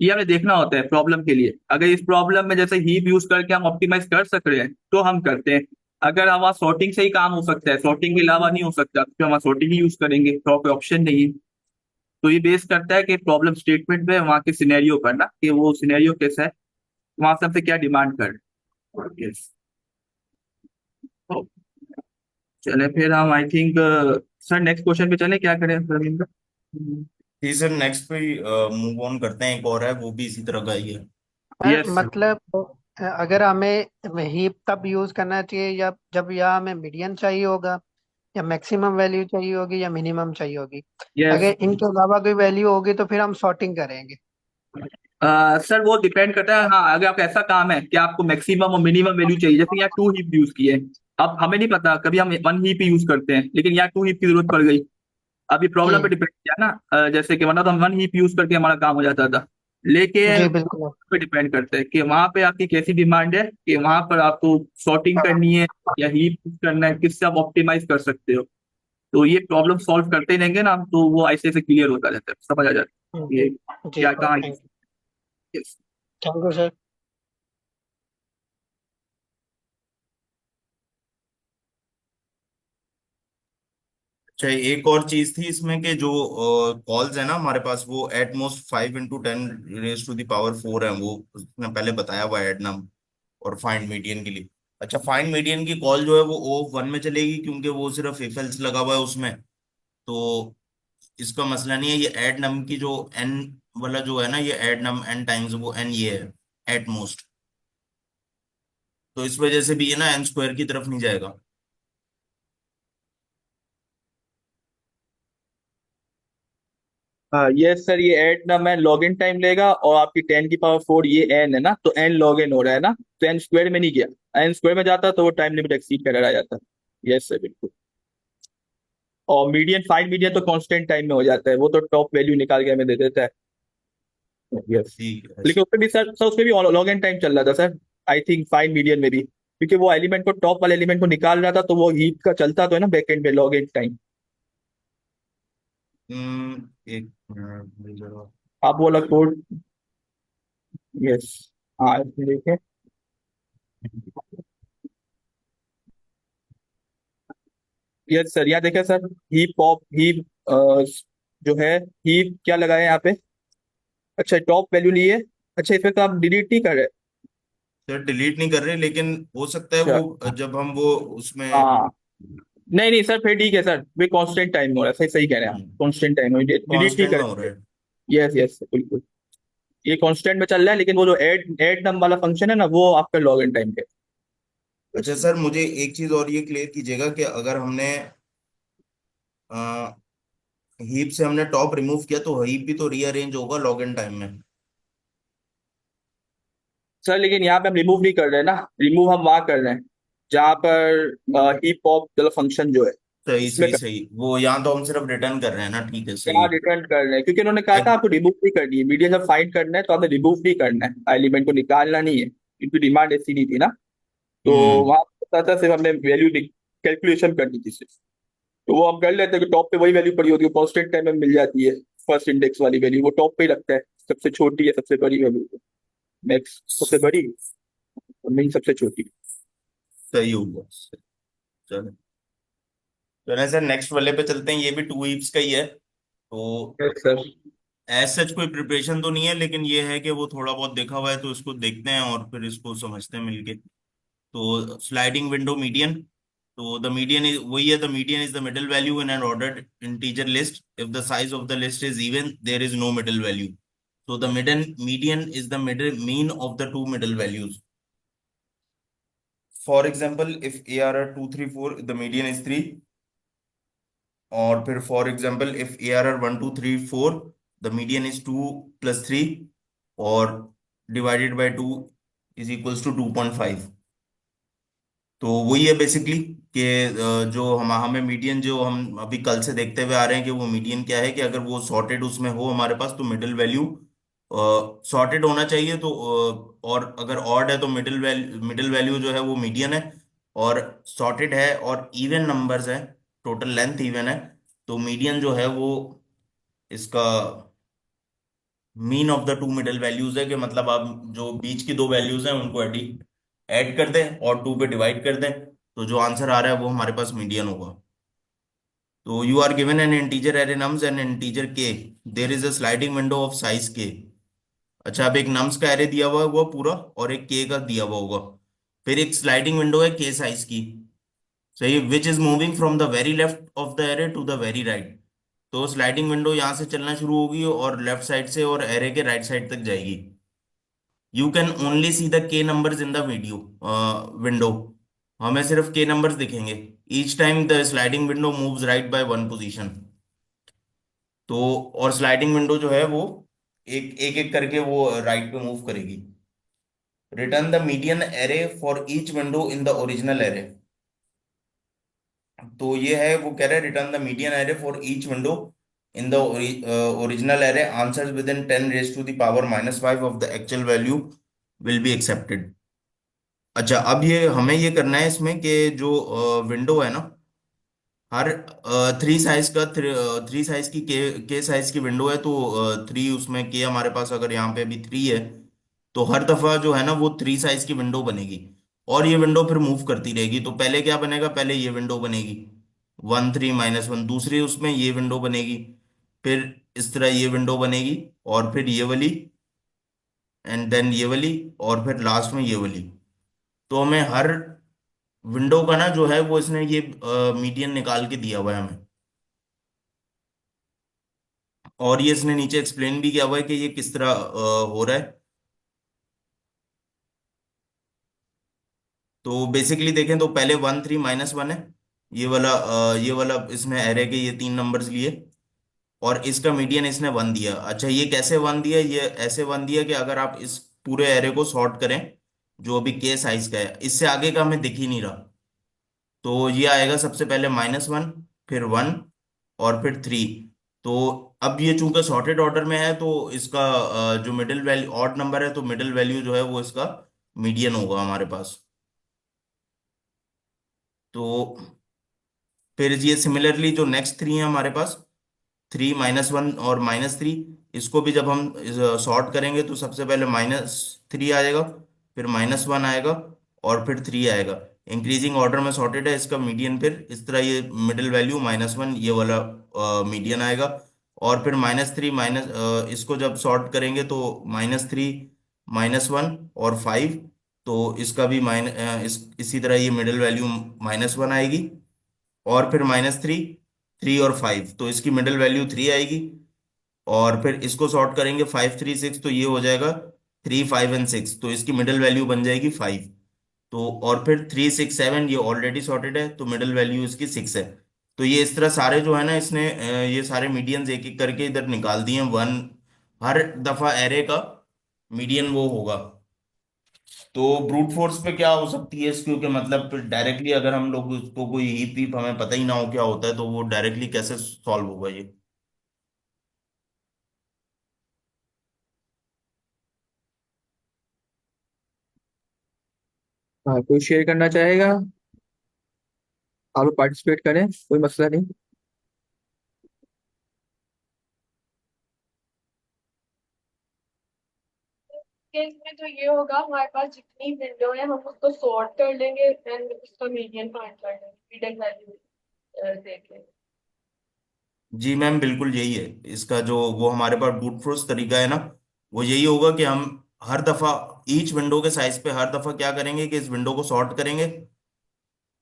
ये हमें देखना होता है प्रॉब्लम के लिए। अगर इस प्रॉब्लम में जैसे हीप यूज करके हम ऑप्टिमाइज कर सक रहे हैं तो हम करते हैं। अगर हमारा सॉर्टिंग से ही काम हो सकता है, सॉर्टिंग के अलावा नहीं हो सकता, तो हम सॉर्टिंग ही यूज करेंगे, तो कोई ऑप्शन नहीं है। तो ये बेस करता है कि प्रॉब्लम स्टेटमेंट में वहाँ के सिनेरियो पर ना, कि वो सिनेरियो कैसा है, वहां से हमसे क्या डिमांड कर रहे हैं। यस। चले फिर हम I think sir next question पे चले, क्या करें रविंद्र? जी सर, नेक्स्ट पे मूव ऑन करते हैं। एक और है, वो भी इसी तरह का ही है। यस। मतलब अगर हमें हीप तब यूज करना चाहिए या जब या हमें मीडियन चाहिए होगा, या मैक्सिमम वैल्यू चाहिए होगी, या मिनिमम चाहिए होगी। यस। अगर इनके अलावा कोई वैल्यू होगी तो फिर हम सॉर्टिंग करेंगे। सर वो डिपेंड करता है। हाँ, अगर आपका ऐसा काम है कि आपको मैक्सिमम और मिनिमम वैल्यू चाहिए, जैसे यहाँ टू हीप यूज किए, अब हमें नहीं पता, कभी हम वन हीप ही यूज करते हैं, लेकिन यहाँ टू हीप की जरूरत पड़ गई। अब ये प्रॉब्लम पे हम्म। डिपेंड किया ना, जैसे कि वरना तो हम वन हीप यूज करके हमारा काम हो जाता था, लेकिन जी बिल्कुल। पे डिपेंड करता है कि वहां पे आपकी कैसी डिमांड है, कि वहां पर आपको सॉर्टिंग करनी है या हीप करना है, किससे आप ऑप्टिमाइज कर सकते हो। तो ये प्रॉब्लम सॉल्व करते ही रहेंगे ना हम, तो वो ऐसे ऐसे क्लियर होता रहता है, समझ आ जाता है ये जी क्या सर, कहाँ। Thank you. Thank you sir. अच्छा, एक और चीज थी इसमें कि जो कॉल्स है ना हमारे पास, वो एट मोस्ट 5 × 10⁻⁴ है। वो उसने पहले बताया हुआ एड नम और फाइंड मीडियन के लिए। अच्छा, फाइंड मीडियन की कॉल जो है वो O1 में चलेगी, क्योंकि वो सिर्फ इफ एल्स लगा हुआ है उसमें। तो इसका मसला नहीं है। ये एड नम की जो एन वाला जो है ना, ये एड नम एन टाइम्स वो एन ये है एट मोस्ट। तो इस वजह से भी ये ना N² की तरफ नहीं जाएगा। हाँ ये सर, ये एड ना मैं लॉग इन टाइम लेगा, और आपकी 10⁻⁴ ये एन है ना, तो एन लॉग इन हो रहा है ना, तो एन स्क्वायर में नहीं गया। एन स्क्वायर में जाता तो वो टाइम लिमिट एक्सीड कर आ जाता। यस सर, बिल्कुल। और मीडियन, फाइव मीडियन तो कांस्टेंट टाइम में हो जाता है, वो तो टॉप वैल्यू निकाल के हमें दे देता है। यस। ठीक है। लेकिन उसमें भी सर उसमें भी लॉग इन टाइम चल रहा था sir, I think five median में भी, क्योंकि वो एलिमेंट को, टॉप वाले एलिमेंट को निकाल रहा था, तो वो हीप का चलता तो है ना बैक एंड में लॉग इन टाइम। एक मिनट मुझे जरा। आप वो वाला कोड। यस। हाँ इसमें देखिए। यस सर, यहाँ देखिए सर, हीप पॉप हीप जो है, हीप क्या लगाए यहाँ पे। अच्छा, टॉप वैल्यू ली है। अच्छा, इसमें तो आप डिलीट नहीं कर रहे। सर डिलीट नहीं कर रहे, लेकिन हो सकता है अच्छा। वो जब हम वो उसमें। हाँ, नहीं नहीं सर, फिर ठीक है सर, वे कांस्टेंट टाइम में हो रहा है, सही सही कह रहे हैं आप, कांस्टेंट टाइम में डिलीट नहीं कांस्टेंट कर में हो रहा रहे। है। यस यस बिल्कुल। ये कांस्टेंट में चल रहा है, लेकिन वो जो ऐड नम वाला फंक्शन है ना, वो आपका लॉग इन टाइम पे। अच्छा सर, मुझे एक चीज और ये क्लियर कीजिएगा कि अगर हमने हीप से हमने टॉप रिमूव किया तो हीप भी तो रीअरेंज होगा लॉग इन टाइम में। सर लेकिन यहाँ पे हम रिमूव नहीं कर रहे हैं ना, रिमूव हम वहाँ कर रहे हैं जहाँ पर हीप पॉप वाला फंक्शन जो है, सही उसमें सही सही, वो यहाँ तो हम सिर्फ रिटर्न कर रहे हैं ना। ठीक है, सही यहाँ है। रिटर्न कर रहे हैं, क्योंकि उन्होंने कहा था आपको रिमूव नहीं करनी है, मीडियन जब फाइंड करना है तो आपने रिमूव नहीं करना है, एलिमेंट को निकालना नहीं है, क्योंकि डिमांड ऐसी नहीं थी ना। तो हम्म। वहां पता था सिर्फ हमने वैल्यू कैलकुलेशन करनी थी सिर्फ। तो वो हम कर लेते हैं कि टॉप पे वही वैल्यू पड़ी होती है, कांस्टेंट टाइम में मिल जाती है। फर्स्ट इंडेक्स वाली वैल्यू वो टॉप पे ही रखता है, सबसे छोटी है सबसे बड़ी वैल्यू, मैक्स सबसे बड़ी और मिन सबसे छोटी। सही होगा। चलो, चलो सर, नेक्स्ट वाले पे चलते हैं। ये भी टू हीप्स का ही है। तो यस सर। एज सच कोई प्रिपरेशन तो नहीं है, लेकिन ये है कि वो थोड़ा बहुत देखा हुआ है, तो इसको देखते हैं और फिर इसको समझते हैं मिलके। तो स्लाइडिंग विंडो मीडियन। तो द मीडियन इज वही है, the median is the middle value in an ordered integer list. If the size of the list is even, there is no middle value. So the median is the middle mean of the two middle values. For example, if ARR 234, the median is 3. और फिर for example, if ARR 1 2 3 4, the median is 2 + 3 और divided by 2 is equals to 2.5। तो वही है basically कि जो हम हमें मीडियन जो हम अभी कल से देखते हुए आ रहे हैं कि वो मीडियन क्या है, कि अगर वो सॉर्टेड उसमें हो हमारे पास तो मिडिल वैल्यू सॉर्टेड होना चाहिए। तो और अगर ऑड है तो मिडिल वैल्यू जो है वो मीडियन है, और सॉर्टेड है और इवन नंबर्स है, टोटल लेंथ इवन है, तो मीडियन जो है वो इसका mean of the two middle values है। कि मतलब आप जो बीच की दो वैल्यूज हैं उनको ऐड कर दें और 2 पे डिवाइड कर दें, तो जो आंसर आ रहा है वो हमारे पास मीडियन होगा। तो you are given an integer array nums and integer k, there is a sliding window of size k. अच्छा, अब एक नम्स का एरे दिया हुआ है वो पूरा, और एक के का दिया हुआ होगा, फिर एक स्लाइडिंग विंडो है के साइज की, सही, which is moving from the very left of the array to the very right. तो स्लाइडिंग विंडो यहाँ से चलना शुरू होगी और लेफ्ट साइड से और एरे के राइट साइड तक जाएगी। You can only see the k numbers in the video window, हमें सिर्फ के नंबर्स दिखेंगे each time the sliding window moves right by 1 position. तो और स्लाइडिंग विंडो जो है वो एक एक एक करके वो राइट पे मूव करेगी। Return the median array for each window in the original array. तो ये है, वो कह रहे हैं return the median array for each window in the original array, answers with in 10⁻⁻⁵ of the actual value will be accepted. अच्छा, अब ये हमें ये करना है इसमें कि जो विंडो है ना, हर थ्री साइज का थ्री साइज की के साइज की विंडो है, तो थ्री उसमें के हमारे पास अगर यहाँ पे अभी 3 है, तो हर दफा जो है ना वो 3 साइज की विंडो बनेगी, और ये विंडो फिर मूव करती रहेगी। तो पहले क्या बनेगा, पहले ये विंडो बनेगी 1 3 -1, दूसरी उसमें ये विंडो बनेगी, फिर इस तरह ये विंडो बनेगी, और फिर ये वाली, एंड देन ये वाली, और फिर लास्ट में ये वाली। तो हमें हर विंडो का ना जो है वो इसने ये मीडियन निकाल के दिया हुआ है हमें, और ये इसने नीचे एक्सप्लेन भी किया हुआ है कि ये किस तरह हो रहा है। तो बेसिकली देखें तो पहले 1 3 -1 है, ये वाला इसने एरे के ये 3 नंबर्स लिए, और इसका मीडियन इसने 1 दिया। अच्छा, ये कैसे 1 दिया, ये ऐसे 1 दिया कि अगर आप इस पूरे एरे को सॉर्ट करें जो अभी के साइज का है, इससे आगे का हमें दिख ही नहीं रहा, तो ये आएगा सबसे पहले -1, फिर 1, और फिर 3। तो अब ये चूंकि सॉर्टेड ऑर्डर में है, तो इसका जो मिडिल वैल्यू ऑड नंबर है, तो मिडिल वैल्यू जो है वो इसका मीडियन होगा हमारे पास। तो फिर ये सिमिलरली जो नेक्स्ट 3 है हमारे पास, 3 -1 और -3, इसको भी जब हम सॉर्ट करेंगे तो सबसे पहले -3 आएगा, फिर -1 आएगा, और फिर 3 आएगा। इंक्रीजिंग ऑर्डर में सॉर्टेड है, इसका मीडियन फिर इस तरह ये मिडिल वैल्यू -1 ये वाला मीडियन आएगा, और फिर -3 इसको जब सॉर्ट करेंगे तो -3 -1 और 5, तो इसका भी इसी तरह ये मिडिल वैल्यू -1 आएगी, और फिर -3 3 और 5, तो इसकी मिडिल वैल्यू 3 आएगी, और फिर इसको सॉर्ट करेंगे 5 3 6, तो ये हो जाएगा 3 5 और 6, तो इसकी मिडिल वैल्यू बन जाएगी 5। तो और फिर 3 6 7 ये ऑलरेडी सॉर्टेड है, तो मिडिल वैल्यू इसकी 6 है। तो ये इस तरह सारे जो है ना इसने ये सारे मीडियंस एक एक करके इधर निकाल दिए हैं। हर दफा एरे का मीडियन वो होगा। तो ब्रूट फोर्स पे क्या हो सकती है इसकी, क्योंकि मतलब डायरेक्टली अगर हम लोग उसको कोई हीप वीप हमें पता ही ना हो क्या होता है, तो वो डायरेक्टली कैसे सॉल्व होगा ये। हाँ, कोई शेयर करना चाहेगा? आप लोग पार्टिसिपेट करें, कोई मसला नहीं। केस में तो ये होगा, हमारे पास जितनी विंडो है हम उसको सॉर्ट कर लेंगे एंड उसका मीडियन फाइंड कर लेंगे, मिडिल वैल्यू देके। जी मैम, बिल्कुल यही है इसका जो वो हमारे पास ब्रूट फोर्स तरीका है ना, वो यही होगा कि हम हर दफा ईच विंडो के साइज पे हर दफा क्या करेंगे कि इस विंडो को सॉर्ट करेंगे,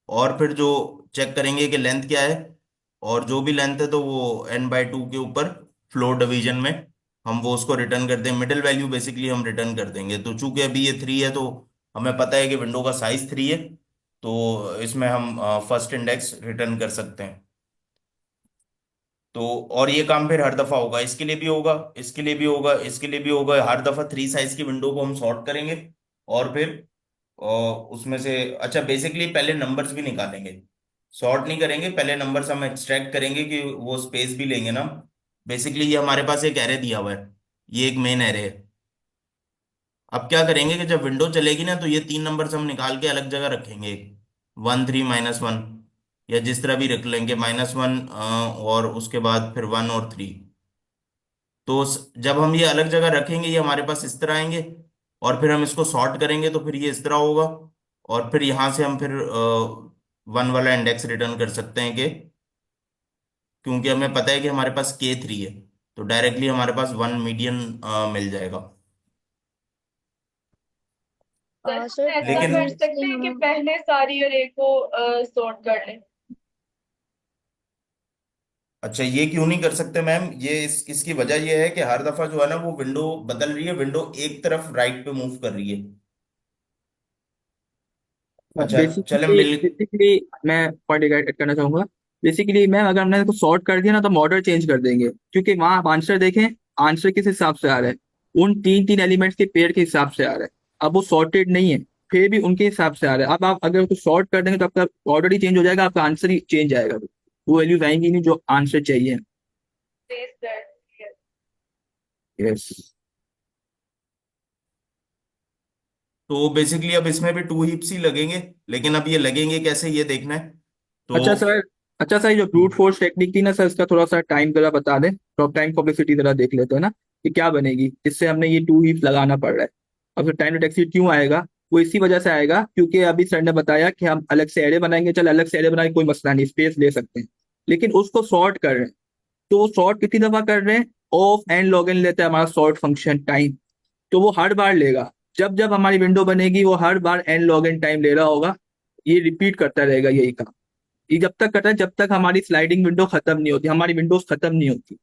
और फिर जो चेक करेंगे कि लेंथ क्या है, और जो भी लेंथ है तो वो n/2 के ऊपर फ्लोर डिवीजन में हम वो उसको रिटर्न कर दें, मिडिल वैल्यू बेसिकली हम रिटर्न कर देंगे। तो चूंकि अभी ये 3 है, तो हमें पता है कि विंडो का साइज 3 है, तो इसमें हम फर्स्ट इंडेक्स रिटर्न कर सकते हैं। तो और ये काम फिर हर दफा होगा, इसके लिए भी होगा, इसके लिए भी होगा, इसके लिए भी होगा, हर दफा 3 साइज की विंडो को हम सॉर्ट करेंगे। और फिर उसमें से अच्छा बेसिकली पहले नंबर्स भी निकालेंगे, सॉर्ट नहीं करेंगे, पहले नंबर्स हम एक्सट्रैक्ट करेंगे कि वो स्पेस भी लेंगे ना। बेसिकली ये हमारे पास एक एरे दिया हुआ है, ये एक मेन एरे है। अब क्या करेंगे कि जब विंडो चलेगी ना तो ये 3 नंबर्स हम निकाल के अलग जगह रखेंगे, 1 3 -1, या जिस तरह भी रख लेंगे, -1 और उसके बाद फिर 1 और 3। तो जब हम ये अलग जगह रखेंगे ये हमारे पास इस तरह आएंगे, और फिर हम इसको सॉर्ट करेंगे तो फिर ये इस तरह होगा। और फिर यहाँ से हम फिर 1 वाला इंडेक्स रिटर्न कर सकते हैं कि, क्योंकि हमें पता है कि हमारे पास K3 है, तो डायरेक्टली हमारे पास 1 मीडियन मिल जाएगा। सर हम सर ऐसा लेकिन कर प्रीवियसली सकते हैं कि हम पहले सारी अरे को सॉर्ट कर लें। अच्छा ये क्यों नहीं कर सकते मैम, ये इसकी वजह ये है कि हर दफा जो है ना वो विंडो बदल रही है, विंडो एक तरफ राइट पे मूव कर रही है। अच्छा चले बेसिकली मिल। बेसिकली मैं पॉइंट ऐड करना चाहूंगा। बेसिकली मैम अगर हमने इसको सॉर्ट कर दिया ना तो हम ऑर्डर चेंज कर देंगे, क्योंकि वहां आप आंसर देखें, आंसर किस हिसाब से आ रहा है, उन तीन तीन एलिमेंट्स के पेयर के हिसाब से आ रहा है। अब वो सॉर्टेड नहीं है, फिर भी उनके हिसाब से आ रहा है। अब आप अगर उसको सॉर्ट कर देंगे तो आपका ऑर्डर ही चेंज हो जाएगा, आपका आंसर ही चेंज आएगा, वो वैल्यूज आएंगी नहीं जो आंसर चाहिए। Yes, sir. Yes. यस। तो बेसिकली अब इसमें भी 2 हीप्स ही लगेंगे, लेकिन अब ये लगेंगे कैसे ये देखना है। तो अच्छा सर, अच्छा सर, ये जो ब्रूट फोर्स टेक्निक थी ना सर, इसका थोड़ा सा टाइम जरा बता दें, तो टाइम कॉम्प्लेक्सिटी जरा देख लेते हैं ना कि क्या बनेगी, इससे हमने ये टू हीप लगाना पड़ रहा है। अब फिर टाइम टैक्सी क्यों आएगा, वो इसी वजह से आएगा क्योंकि अभी सर ने बताया कि हम अलग से एरे बनाएंगे, चल अलग से एरे बनाए कोई मसला नहीं, स्पेस ले सकते हैं, लेकिन उसको सॉर्ट कर रहे हैं। तो वो सॉर्ट कितनी दफा कर रहे हैं, ऑफ एंड लॉग इन लेता है हमारा सॉर्ट फंक्शन टाइम। तो वो हर बार लेगा, जब जब हमारी विंडो बनेगी वो हर बार एंड लॉग इन टाइम ले रहा होगा, ये रिपीट करता रहेगा यही काम। ये जब तक करता है जब तक हमारी स्लाइडिंग विंडो खत्म नहीं होती, हमारी विंडोज खत्म नहीं होती।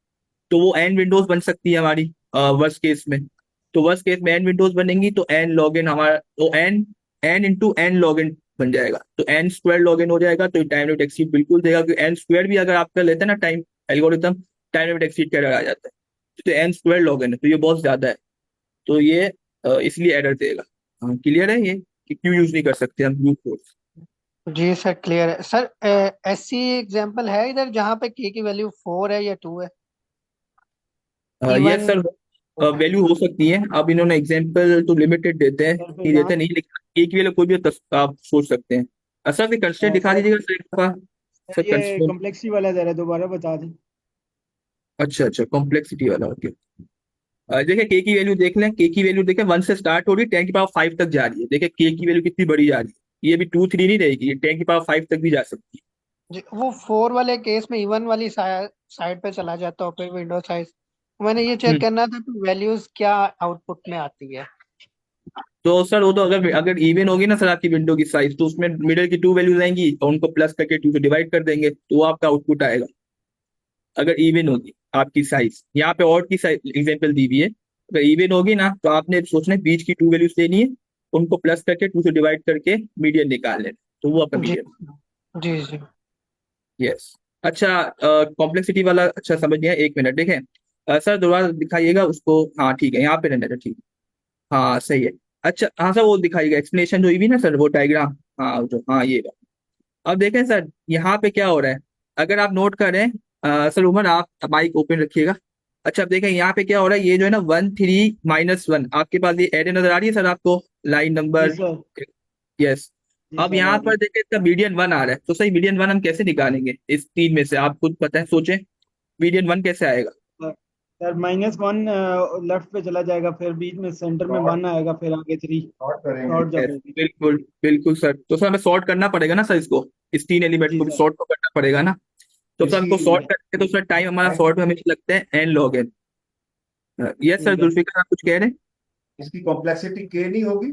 तो वो एन विंडोज बन सकती है हमारी वर्स्ट केस में। तो वर्स्ट केस में एन विंडोज बनेंगी तो एन लॉग इन हमारा, तो n n into n log n बन जाएगा, तो एन स्क्वायर लॉग इन हो जाएगा। तो टाइम लिमिट एक्सीड बिल्कुल देगा, क्योंकि एन स्क्वायर भी अगर आप कर लेते हैं ना time algorithm, time limit exceed का एरर आ जाता है। तो एन स्क्वायर लॉग इन है, तो ये बहुत ज्यादा है, तो ये इसलिए एरर देगा। क्लियर है ये कि क्यों यूज नहीं कर सकते हम ब्रूट फोर्स। जी सर क्लियर है सर। ऐसी एग्जांपल है इधर जहाँ पे के की वैल्यू 4 है या 2 है? यस इवन सर, वैल्यू हो सकती है। अब इन्होंने एग्जांपल तो लिमिटेड देते हैं सर फिर कि यहाँ देते नहीं, लेकिन एक भी वैल्यू कोई भी आप सोच सकते हैं। सर फिर कंस्ट्रेंट दिखा सर दीजिएगा सर एक दफा। सर ये कंस्ट्रेंट, कॉम्प्लेक्सिटी वाला जरा दोबारा बता दें। अच्छा अच्छा, कॉम्प्लेक्सिटी वाला, ओके। देखिए के की वैल्यू देख लें, के की वैल्यू देखें 1 से स्टार्ट हो रही है, 10 की पावर 5 तक जा रही है। देखिए के की वैल्यू कितनी बड़ी जा रही है, ये भी 2 3 नहीं रहेगी, ये 10 की पावर 5 तक भी जा सकती है। जी, वो 4 वाले केस में इवन वाली साइड पे चला जाता है फिर विंडो साइज। मैंने ये चेक हम्म। करना था कि वैल्यूज क्या आउटपुट में आती है। तो सर वो तो अगर अगर इवन होगी ना सर आपकी विंडो की साइज, तो उसमें मिडिल की 2 वैल्यूज आएंगी और उनको प्लस करके 2 से डिवाइड कर देंगे, तो वो आपका आउटपुट आएगा अगर इवन होगी आपकी साइज। यहाँ पे और की साइज एग्जाम्पल दी हुई है, अगर इवन होगी ना तो आपने सोचना है बीच की 2 वैल्यूज लेनी है, उनको प्लस करके 2 से डिवाइड करके मीडियन निकाल लेना, तो वो आपका जी मीडियन। जी जी। यस। अच्छा, कॉम्प्लेक्सिटी वाला अच्छा समझ गया, एक मिनट देखें। सर दोबारा दिखाइएगा उसको, हाँ ठीक है, यहाँ पे रहना था, ठीक है, हाँ सही है। अच्छा हाँ सर, वो दिखाइएगा एक्सप्लेनेशन जो हुई भी ना सर, वो डायग्राम, हाँ जो, हाँ ये बात। अब देखें सर यहाँ पे क्या हो रहा है, अगर आप नोट करें, सर उमर आप माइक ओपन रखिएगा। अच्छा अब देखें यहाँ पे क्या हो रहा है, ये जो है ना 1 3 -1, आपके पास ये एरे नजर आ रही है सर आपको, लाइन जी नंबर। सर। यस। जी अब सर आ यहाँ रही पर देखें इसका मीडियन 1 आ रहा है, तो सही मीडियन 1 हम कैसे निकालेंगे इस तीन में से, आप खुद पता है, सोचें मीडियन 1 कैसे आएगा। है सर। -1 लेफ्ट पे चला जाएगा, फिर बीच में सेंटर में शॉर्ट 1 आएगा, फिर आगे 3 शॉर्ट करेंगे। शॉर्ट जब यस होगी। बिल्कुल बिल्कुल सर, तो सर हमें सॉर्ट करना पड़ेगा ना सर इसको, इस तीन एलिमेंट जी को भी सर। सॉर्ट तो करना पड़ेगा ना। तो सर इसकी हमको सॉर्ट करके तो सर टाइम हमारा सॉर्ट में हमेशा लगता है n log n. Yes sir, ठीक है। जुल्फिकार आप कुछ कह रहे इसकी कॉम्प्लेक्सिटी के नहीं होगी?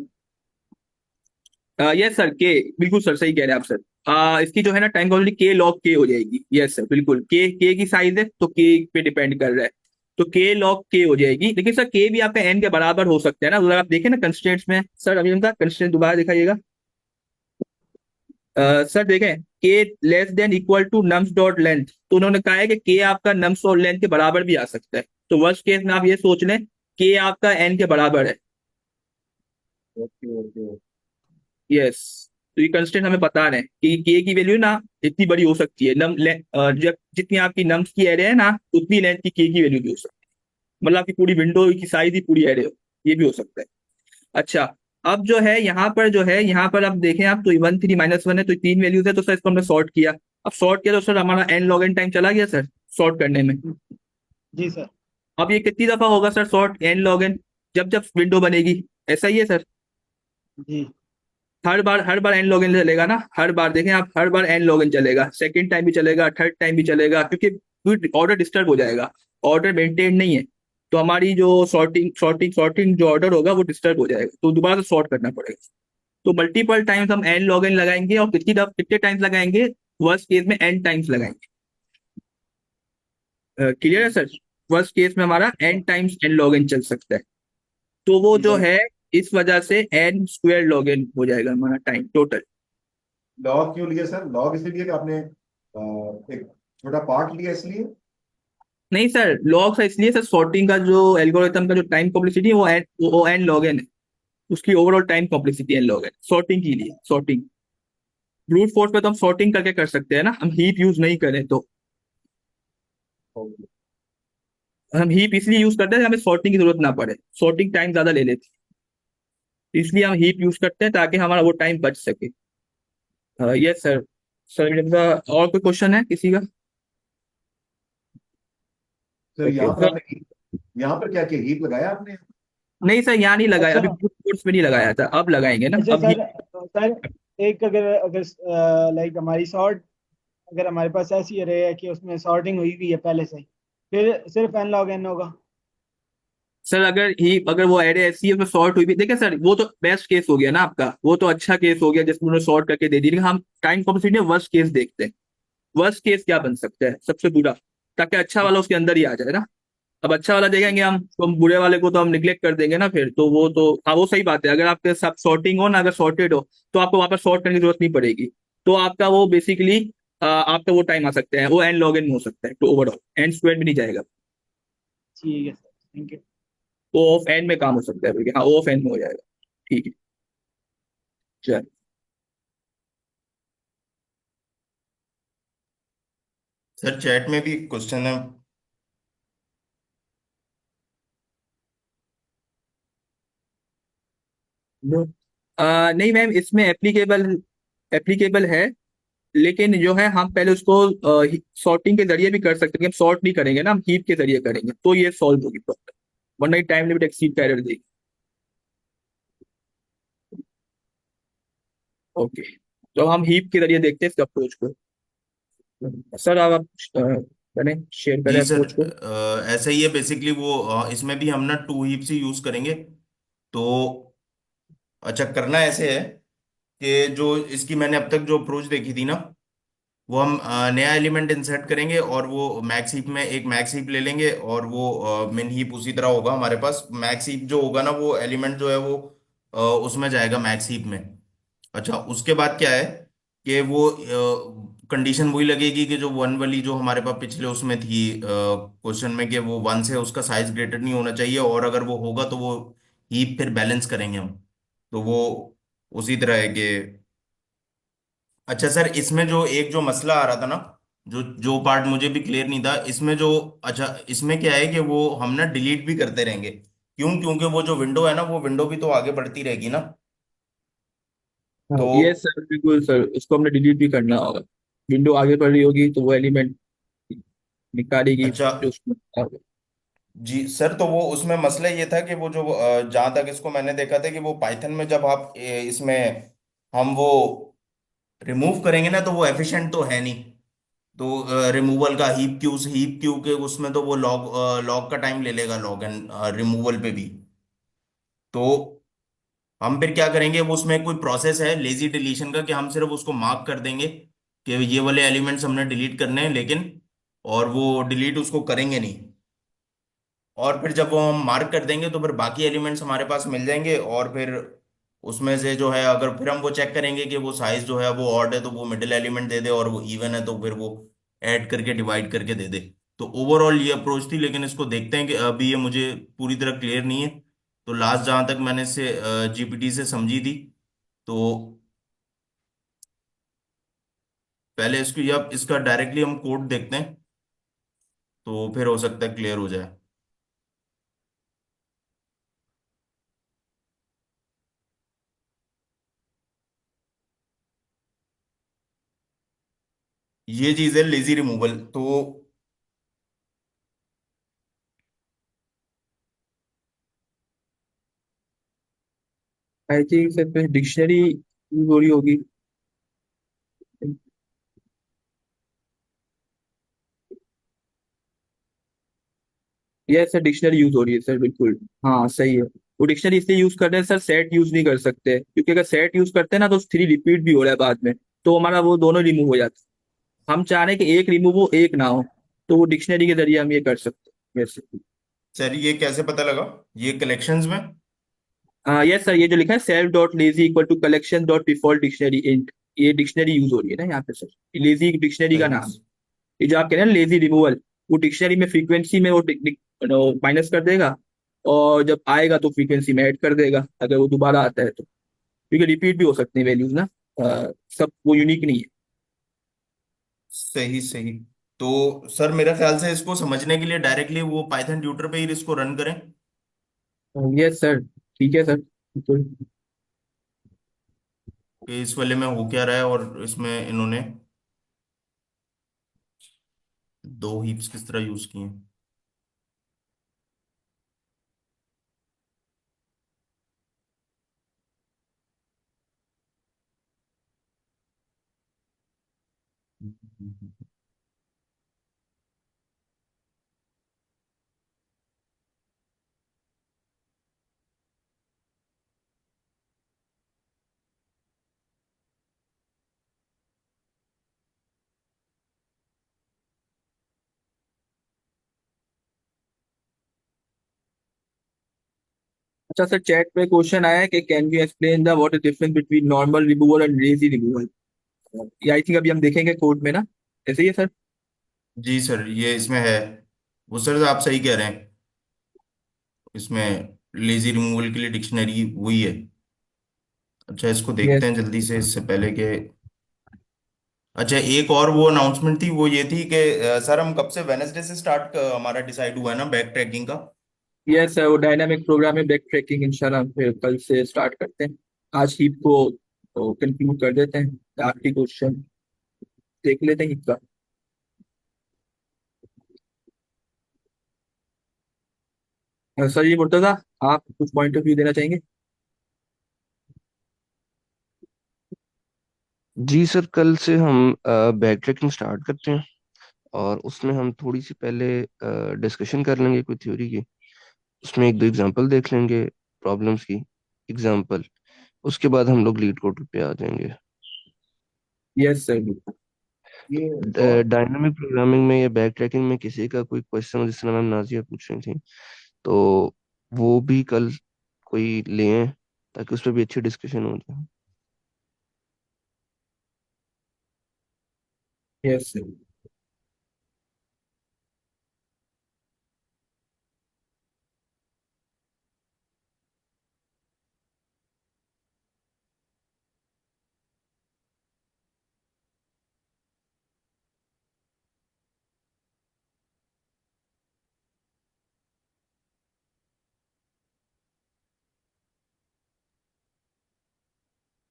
हैं। यस सर, के, बिल्कुल सर सही कह रहे हैं आप सर। इसकी जो है ना टाइम कॉम्प्लेक्सिटी के लॉग के हो जाएगी। यस सर बिल्कुल, के की साइज है तो के पे डिपेंड कर रहा है, तो के लॉग के हो जाएगी। लेकिन सर के भी आपका एन के बराबर हो सकता है ना, अगर आप देखें ना कंस्ट्रेंट्स में। सर अभी उनका कंस्ट्रेंट दोबारा दिखाइएगा। सर देखें, k less than equal to nums dot length, तो उन्होंने कहा है कि के आपका नम्स और लेंथ के बराबर भी आ सकता है। तो वर्स्ट केस में आप ये सोच लें के आपका एन के बराबर है। Okay okay. यस। तो ये कंस्टेंट हमें पता है कि के की वैल्यू ना इतनी बड़ी हो सकती है, जब जितनी आपकी नम्स की एरे है ना उतनी लेंथ की के की वैल्यू भी हो सकती है, मतलब आपकी पूरी विंडो की साइज ही पूरी एरे हो, ये भी हो सकता है। अच्छा, अब जो है यहाँ पर जो है यहाँ पर अब देखें आप, तो 1 3 - 1 है, तो 3 वैल्यूज है, तो सर इसको हमने सॉर्ट किया। अब सॉर्ट किया तो सर हमारा एन लॉग एन टाइम चला गया सर सॉर्ट करने में। जी सर। अब ये कितनी दफा होगा sir sort n log n? जब जब विंडो बनेगी, ऐसा ही है सर। जी हर बार एन लॉग इन चलेगा ना, हर बार देखें आप, हर बार एन लॉग इन चलेगा, सेकंड टाइम भी चलेगा, थर्ड टाइम भी चलेगा, क्योंकि ऑर्डर डिस्टर्ब हो जाएगा, ऑर्डर मेंटेन नहीं है, तो हमारी जो सॉर्टिंग जो ऑर्डर होगा वो डिस्टर्ब हो जाएगा, तो दोबारा से सॉर्ट करना पड़ेगा। तो मल्टीपल टाइम्स हम एन लॉग इन लगाएंगे, और कितने टाइम्स लगाएंगे? वर्स्ट केस में एन टाइम्स लगाएंगे। क्लियर है सर? वर्स्ट केस में हमारा n times n log n चल सकता है, तो वो जी जो सर। है इस वजह से एन स्क्वायर लॉग इन हो जाएगा हमारा टाइम टोटल। लॉग क्यों लिया सर? लॉग इसलिए कि आपने एक छोटा पार्ट लिया इसलिए? नहीं सर, लॉग सा इसलिए सर, सॉर्टिंग का जो एल्गोरिथम का जो टाइम कॉम्प्लेक्सिटी है वो एन लॉग एन है, उसकी overall time complexity n log n sorting के लिए। सॉर्टिंग ब्रूट फोर्स पे तो हम सॉर्टिंग करके कर सकते हैं ना, हम हीप यूज नहीं करें तो। ओके। हम हीप इसलिए यूज करते हैं कि हमें सॉर्टिंग की जरूरत ना पड़े, सॉर्टिंग टाइम ज्यादा ले लेती है, इसलिए हम हीप यूज करते हैं ताकि हमारा वो टाइम बच सके। Yes sir. सर मेरा और कोई क्वेश्चन है किसी का? सर ओके यहाँ पर सर। आपने, यहाँ पर क्या किया, हीप लगाया आपने? नहीं सर, यहाँ नहीं लगाया, अच्छा। अभी ब्रूट फोर्स में नहीं लगाया था, अब लगाएंगे ना, अच्छा अब सर। हीप। सर एक अगर अगर लाइक हमारी सॉर्ट, अगर हमारे पास ऐसी अरे है कि उसमें सॉर्टिंग हुई हुई है पहले से ही, फिर सिर्फ एन लॉग एन होगा? सर अगर वो एरे ऐसी है उसमें सॉर्ट हुई भी, देखिए सर वो तो बेस्ट केस हो गया ना आपका, वो तो अच्छा केस हो गया जिसमें उन्होंने सॉर्ट करके दे दी, लेकिन हम टाइम कॉम्प्लेक्सिटी में वर्स्ट केस देखते हैं। वर्स्ट केस क्या बन सकता है सबसे बुरा, ताकि अच्छा वाला उसके अंदर ही आ जाए ना। अब अच्छा वाला देखेंगे हम तो हम बुरे वाले को तो हम निग्लेक्ट कर देंगे ना, फिर तो वो तो, हाँ वो सही बात है, अगर आपके साथ सॉर्टिंग हो ना, अगर सॉर्टेड हो तो आपको वापस सॉर्ट करने की जरूरत नहीं पड़ेगी, तो आपका वो बेसिकली आपका वो टाइम आ सकता है, वो एन लॉग एन हो सकता है, तो ओवरऑल एन स्क्वायर भी नहीं जाएगा, ठीक है सर, थैंक यू। वो ऑफ एन में काम हो सकता है, बल्कि हाँ ऑफ एन में हो जाएगा। ठीक है। चल। सर चैट में भी क्वेश्चन है। नहीं मैम, इसमें एप्लीकेबल एप्लीकेबल है, लेकिन जो है हम पहले उसको सॉर्टिंग के जरिए भी कर सकते हैं, हम सॉर्ट नहीं करेंगे ना, हम हीप के जरिए करेंगे तो ये सॉल्व होगी प्रॉब्लम, वरना टाइम लिमिट एक्सीड का एरर देगी। ओके, तो हम हीप के जरिए देखते हैं इस अप्रोच को। सर आप करें, शेयर करें जी सर, अप्रोच को। ऐसा ही है बेसिकली वो, इसमें भी हम ना टू हीप से यूज करेंगे। तो अच्छा, करना ऐसे है कि जो इसकी मैंने अब तक जो अप्रोच देखी थी ना, वो हम नया एलिमेंट इंसर्ट करेंगे और वो मैक्स हीप में एक मैक्स हीप ले लेंगे, और वो मिन हीप उसी तरह होगा हमारे पास। मैक्स हीप जो होगा ना, वो एलिमेंट जो है वो उसमें जाएगा मैक्स हीप में। अच्छा, उसके बाद क्या है कि वो कंडीशन वही लगेगी कि जो वन वाली जो हमारे पास पिछले उसमें थी क्वेश्चन में, कि वो वन से उसका साइज ग्रेटर नहीं होना चाहिए, और अगर वो होगा तो वो हीप फिर बैलेंस करेंगे हम। तो वो उसी तरह है कि, अच्छा सर, इसमें जो एक जो मसला आ रहा था ना, जो जो पार्ट मुझे भी क्लियर नहीं था इसमें जो, अच्छा इसमें क्या है कि वो हम ना डिलीट भी करते रहेंगे। क्यों? क्योंकि वो जो विंडो है ना, वो विंडो भी तो आगे बढ़ती रहेगी ना। हाँ तो ये सर बिल्कुल सर, इसको हमने डिलीट भी करना होगा, विंडो आगे बढ़ रही होगी तो वो एलिमेंट निकालेगी अच्छा जो उसमें जी सर, तो वो उसमें मसला ये था कि वो जो जहां तक इसको मैंने देखा था कि वो पाइथन में जब आप इसमें हम वो रिमूव करेंगे ना, तो वो एफिशिएंट तो है नहीं। तो रिमूवल का हीप क्यू के उसमें तो वो लॉग लॉग का टाइम ले लेगा, लॉग एंड रिमूवल पे भी। तो हम फिर क्या करेंगे, वो उसमें कोई प्रोसेस है लेजी डिलीशन का, कि हम सिर्फ उसको मार्क कर देंगे कि ये वाले एलिमेंट्स हमने डिलीट करने हैं, लेकिन और वो डिलीट उसको करेंगे नहीं। और फिर जब वो हम मार्क कर देंगे तो फिर बाकी एलिमेंट्स हमारे पास मिल जाएंगे, और फिर उसमें से जो है, अगर फिर हम वो चेक करेंगे कि वो साइज जो है वो ऑड है तो वो मिडिल एलिमेंट दे दे, और वो इवन है तो फिर वो ऐड करके डिवाइड करके दे दे। तो ओवरऑल ये अप्रोच थी, लेकिन इसको देखते हैं कि अभी ये मुझे पूरी तरह क्लियर नहीं है। तो लास्ट जहां तक मैंने इसे जीपीटी से समझी थी, तो पहले इसको, या इसका डायरेक्टली हम कोड देखते हैं तो फिर हो सकता है क्लियर हो जाए। ये चीज है लेजी रिमूवल। तो आई थिंक सर फिर डिक्शनरी यूज हो रही होगी। यस सर, डिक्शनरी यूज हो रही है सर, बिल्कुल। हाँ सही है। वो डिक्शनरी इसलिए यूज कर रहे हैं सर, सेट यूज नहीं कर सकते, क्योंकि अगर सेट यूज करते हैं ना तो थ्री रिपीट भी हो रहा है बाद में, तो हमारा वो दोनों रिमूव हो जाता है। हम चाह रहे हैं कि एक रिमूव हो एक ना हो, तो वो डिक्शनरी के जरिए हम ये कर सकते हैं वैसे। सर ये कैसे पता लगा, ये कलेक्शंस में? यस सर, ये जो लिखा है self dot lazy equal to collection dot default dictionary int, ये डिक्शनरी यूज हो रही है ना यहाँ पे सर। लेजी डिक्शनरी का सही। नाम है। ये जो आप कह रहे हैं लेजी रिमूवल, वो डिक्शनरी में फ्रीक्वेंसी में वो माइनस कर देगा, और जब आएगा तो फ्रीक्वेंसी में ऐड कर देगा अगर वो दोबारा आता है तो, क्योंकि रिपीट भी हो सकते हैं वैल्यूज ना। सब वो यूनिक नहीं सही सही। तो सर मेरे ख्याल से इसको समझने के लिए डायरेक्टली वो पाइथन ट्यूटर पे ही इसको रन करें, है। यस सर, ठीक है सर, बिल्कुल। कि इस वाले में हो क्या रहा है, और इसमें इन्होंने दो हीप्स किस तरह यूज किए हैं। अच्छा सर, चैट पे क्वेश्चन आया है कि can you explain the what is difference between normal removal and lazy removal. ये आई थिंक अभी हम देखेंगे कोड में ना, ऐसे ही है सर। जी सर, ये इसमें है। वो सर आप सही कह रहे हैं, इसमें लेजी रिमूवल के लिए डिक्शनरी वही है। अच्छा इसको देखते यस। हैं जल्दी से, इससे पहले कि, अच्छा एक और वो अनाउंसमेंट थी, वो ये थी कि सर हम कब से, वेनेसडे से स्टार्ट हमारा डिसाइड हुआ है ना बैक ट्रैकिंग का। यस सर, वो डायनामिक प्रोग्राम में बैक ट्रैकिंग इंशाल्लाह हम फिर कल से स्टार्ट करते हैं। आज हीप को कंक्लूड कर देते हैं, आखिरी क्वेश्चन देख लेते हैं हीप का। सर ये मुर्तजा, आप कुछ पॉइंट ऑफ व्यू देना चाहेंगे? जी सर, कल से हम बैक ट्रैकिंग स्टार्ट करते हैं, और उसमें हम थोड़ी सी पहले डिस्कशन कर लेंगे कोई थ्योरी की। उसमें एक दो एग्जांपल देख लेंगे, प्रॉब्लम्स की एग्जांपल। उसके बाद हम लोग लीड कोड पे आ जाएंगे। यस सर, बिल्कुल। ये और डायनामिक प्रोग्रामिंग में या बैक ट्रैकिंग में किसी का कोई क्वेश्चन हो, जिस तरह मैम नाजिया पूछ रही थी, तो वो भी कल कोई लें, ताकि उस पर भी अच्छी डिस्कशन हो जाए। Yes sir.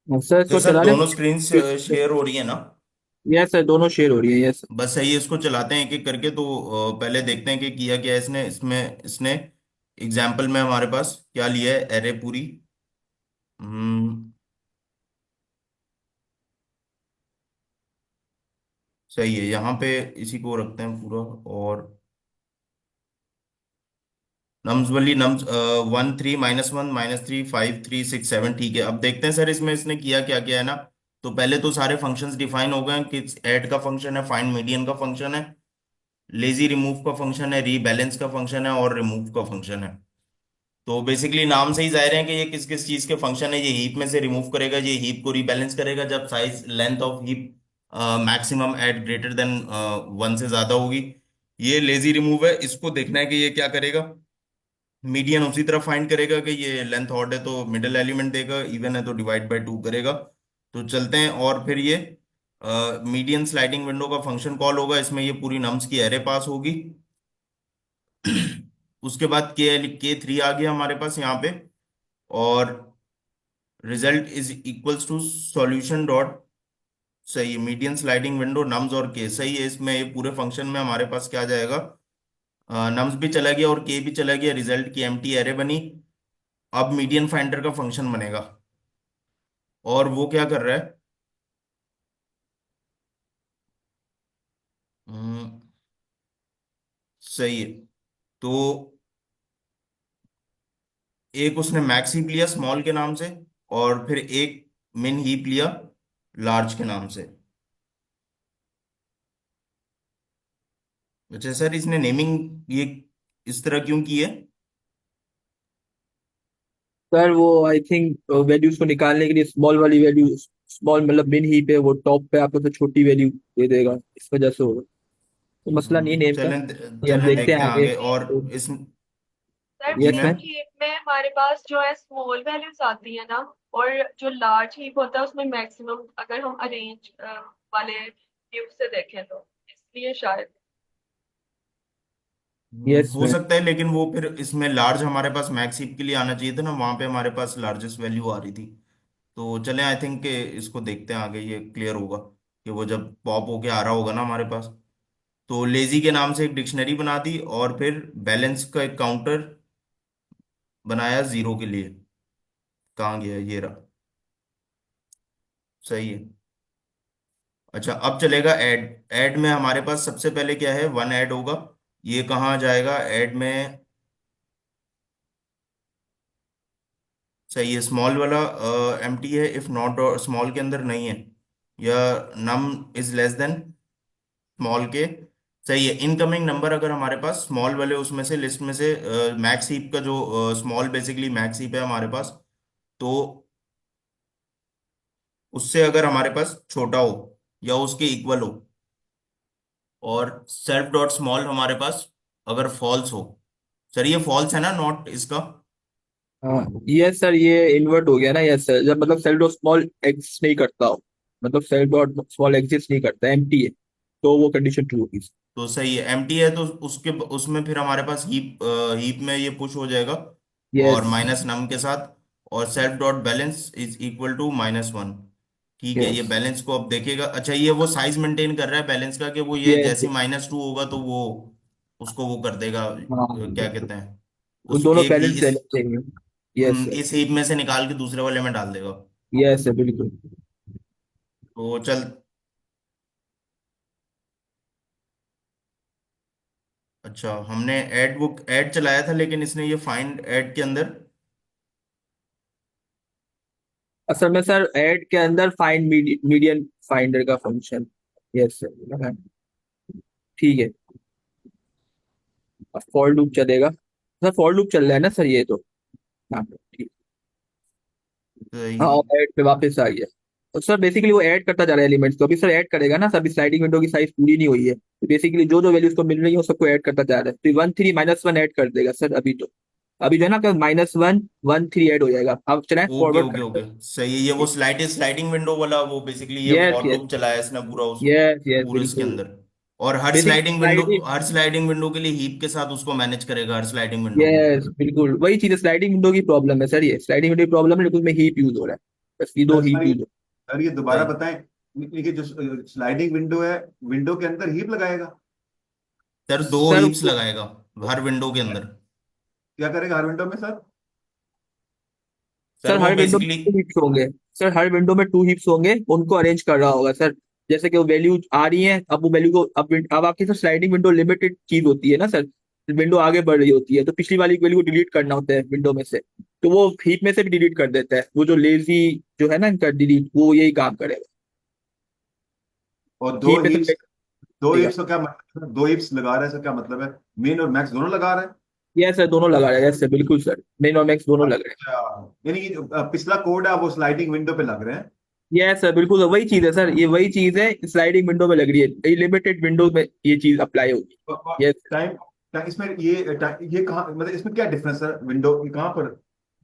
सर तो इसको सर चला दोनों लें। स्क्रीन शेयर हो रही है ना? यस सर, दोनों शेयर हो रही है, यस। बस सही है, इसको चलाते हैं एक एक करके। तो पहले देखते हैं कि किया क्या है इसने। इसमें इसने एग्जाम्पल में हमारे पास क्या लिया है, एरे पूरी। हम्म, सही है, यहाँ पे इसी को रखते हैं पूरा। और नम्स वाली, नम्स 1 3 -1 -3 5 3 6 7, ठीक है। अब देखते हैं सर इसमें इसने किया क्या क्या है ना। तो पहले तो सारे फंक्शंस डिफाइन हो गए कि ऐड का फंक्शन है, फाइंड मीडियन का फंक्शन है, लेजी रिमूव का फंक्शन है, रीबैलेंस का फंक्शन है, और रिमूव का फंक्शन है। तो बेसिकली नाम से ही जाहिर है कि ये किस किस चीज के फंक्शन है। ये हीप में से रिमूव करेगा, ये हीप को रीबैलेंस करेगा जब size length of heap maximum at greater than 1 से ज्यादा होगी। ये लेजी रिमूव है, इसको देखना है कि ये क्या करेगा। मीडियन उसी तरह फाइंड करेगा कि ये लेंथ ऑड है तो मिडिल एलिमेंट देगा, इवन है तो डिवाइड बाय 2 करेगा। तो चलते हैं, और फिर ये मीडियन स्लाइडिंग विंडो का फंक्शन कॉल होगा, इसमें ये पूरी नम्स की एरे पास होगी। उसके बाद के3 आ गया हमारे पास यहाँ पे, और result is equals to solution dot, सही है, मीडियन स्लाइडिंग विंडो नम्स और के, सही है। इसमें ये पूरे फंक्शन में हमारे पास क्या आ जाएगा, नम्स भी चला गया और के भी चला गया, रिजल्ट की एम्प्टी एरे बनी। अब मीडियन फाइंडर का फंक्शन बनेगा, और वो क्या कर रहा है, हम्म, सही है। तो एक उसने मैक्स हीप लिया स्मॉल के नाम से, और फिर एक मिन हीप लिया लार्ज के नाम से। अच्छा सर, इसने नेमिंग ये इस तरह क्यों की है? सर वो आई थिंक वैल्यूज को निकालने के लिए स्मॉल वाली वैल्यू, स्मॉल मतलब मिन हीप है वो टॉप पे आपको तो छोटी वैल्यू दे देगा, इस वजह से होगा। तो मसला नहीं है नेम का, चलें ये हम चलें, देखते हैं देखते हैं आगे। आगे। और इस, सर जी यस मिन मैम। मैम। हीप में हमारे पास जो है स्मॉल वैल्यूज आती है ना, और जो लार्ज हीप होता है उसमें मैक्सिमम, अगर हम अरेंज वाले व्यू से देखें तो इसलिए शायद। यस हो मैम। सकता है, लेकिन वो फिर इसमें लार्ज हमारे पास मैक्स हीप के लिए आना चाहिए था ना, वहां पे हमारे पास लार्जेस्ट वैल्यू आ रही थी। तो चलें, आई थिंक कि इसको देखते हैं आगे, ये क्लियर होगा कि वो जब पॉप होके आ रहा होगा ना हमारे पास। तो लेजी के नाम से एक डिक्शनरी बना दी, और फिर बैलेंस का एक काउंटर बनाया 0 के लिए। कहाँ गया, ये रहा, सही है। अच्छा, अब चलेगा ऐड। ऐड में हमारे पास सबसे पहले क्या है, 1 ऐड होगा। ये कहाँ जाएगा ऐड में, सही है, स्मॉल वाला एम्प्टी है, इफ नॉट स्मॉल के अंदर नहीं है, या num is less than small k, सही है। इनकमिंग नंबर अगर हमारे पास स्मॉल वाले उसमें से लिस्ट में से मैक्स हीप का जो स्मॉल बेसिकली मैक्स हीप है हमारे पास, तो उससे अगर हमारे पास छोटा हो या उसके इक्वल हो, और सेल्फ डॉट स्मॉल हमारे पास अगर फॉल्स हो, सर ये फॉल्स है ना नॉट इसका? हाँ यस सर, ये इन्वर्ट हो गया ना। यस सर, जब मतलब सेल डॉट स्मॉल एग्जिस्ट नहीं करता हो, मतलब सेल डॉट स्मॉल एग्जिस्ट नहीं करता, एम्प्टी है, तो वो कंडीशन ट्रू होगी। तो सही है, एम्प्टी है, तो उसके उसमें फिर हमारे पास हीप, हीप में ये पुश हो जाएगा, और यस। माइनस नम के साथ, और self dot balance is equal to -1। ठीक है, ये यस। बैलेंस को अब देखेगा। अच्छा, ये वो साइज मेंटेन कर रहा है बैलेंस का, कि वो ये यस। जैसे -2 होगा तो वो उसको वो कर देगा, हाँ क्या कहते हैं, वो उस दोनों एक ही बैलेंस रहने चाहिए। Yes sir. इस हीप में से निकाल के दूसरे वाले में डाल देगा। यस सर बिल्कुल। तो चल, अच्छा, हमने ऐड वो ऐड चलाया था, लेकिन इसने ये फाइंड ऐड के अंदर, असल में सर ऐड के अंदर फाइंड मीडियन फाइंडर का फंक्शन। Yes sir. ठीक है, अब फॉर लूप चलेगा सर, फॉर लूप चल रहा है ना सर ये तो। हाँ ठीक। तो हाँ और ऐड पे वापस आ गया। तो सर बेसिकली वो ऐड करता जा रहा है एलिमेंट्स, तो अभी सर ऐड करेगा ना सर, अभी स्लाइडिंग विंडो की साइज पूरी नहीं हुई है, तो बेसिकली जो जो वैल्यूज को मिल रही है वो सबको ऐड करता जा रहा है, तो 1 3 -1 ऐड कर देगा सर अभी तो। अभी जो है ना -1 1 3 ऐड हो जाएगा, अब चलाएं ओके फॉरवर्ड ओके करते ओके, सही है। ये वो स्लाइडिंग विंडो वाला, वो बेसिकली ये यस फॉर यस। लूप चलाया इसने पूरा उस यस यस पूरे इसके बिल्कुल। अंदर। और बेसिकली स्लाइडिंग, हर स्लाइडिंग विंडो के लिए हीप के साथ उसको मैनेज करेगा, हर स्लाइडिंग विंडो को। यस बिल्कुल वही चीज है, स्लाइडिंग विंडो की प्रॉब्लम है सर, ये स्लाइडिंग विंडो की प्रॉब्लम है, लेकिन उसमें हीप यूज हो रहा है, बस ये दो हीप यूज हो सर ये दोबारा सही। बताएं, ये जो स्लाइडिंग विंडो है, विंडो के अंदर हीप लगाएगा? सर रहा दो है। हीप्स सर लगाएगा हर विंडो के अंदर। क्या करेगा हर विंडो में सर? सर सर वो हर विंडो में बेसिकली, 2 हीप्स होंगे। सर हर विंडो में 2 हीप्स होंगे, उनको अरेंज कर रहा होगा सर। जैसे कि वो वैल्यू आ रही है, अब वो वैल्यू को अब आपकी सर स्लाइडिंग विंडो लिमिटेड चीज होती है ना सर, विंडो आगे बढ़ रही होती है तो पिछली वाली वैल्यू को डिलीट करना होता है विंडो में से, तो वो हीप में से भी डिलीट कर देता है, वो जो लेजी जो है ना इनका डिलीट, वो यही काम करेगा, और हीप में से दो देगा। हिप्स का क्या मतलब है? 2 हिप्स लगा रहे हैं, इसका क्या मतलब है? मेन और मैक्स दोनों लगा रहे हैं? यस सर, दोनों लगा रहे हैं, यस सर, बिल्कुल सर, मेन और मैक्स दोनों लग रहे हैं। अच्छा, यानी कि जो पिछला कोड है वो स्लाइडिंग विंडो पे लग रहे हैं। यस सर, बिल्कुल वही चीज है सर, ये वही चीज है, स्लाइडिंग विंडो में लग रही है, लिमिटेड विंडो में ये चीज अप्लाई होगी। यस। टाइम इसमें ये कहाँ, मतलब इसमें क्या डिफरेंस है विंडो कहाँ पर,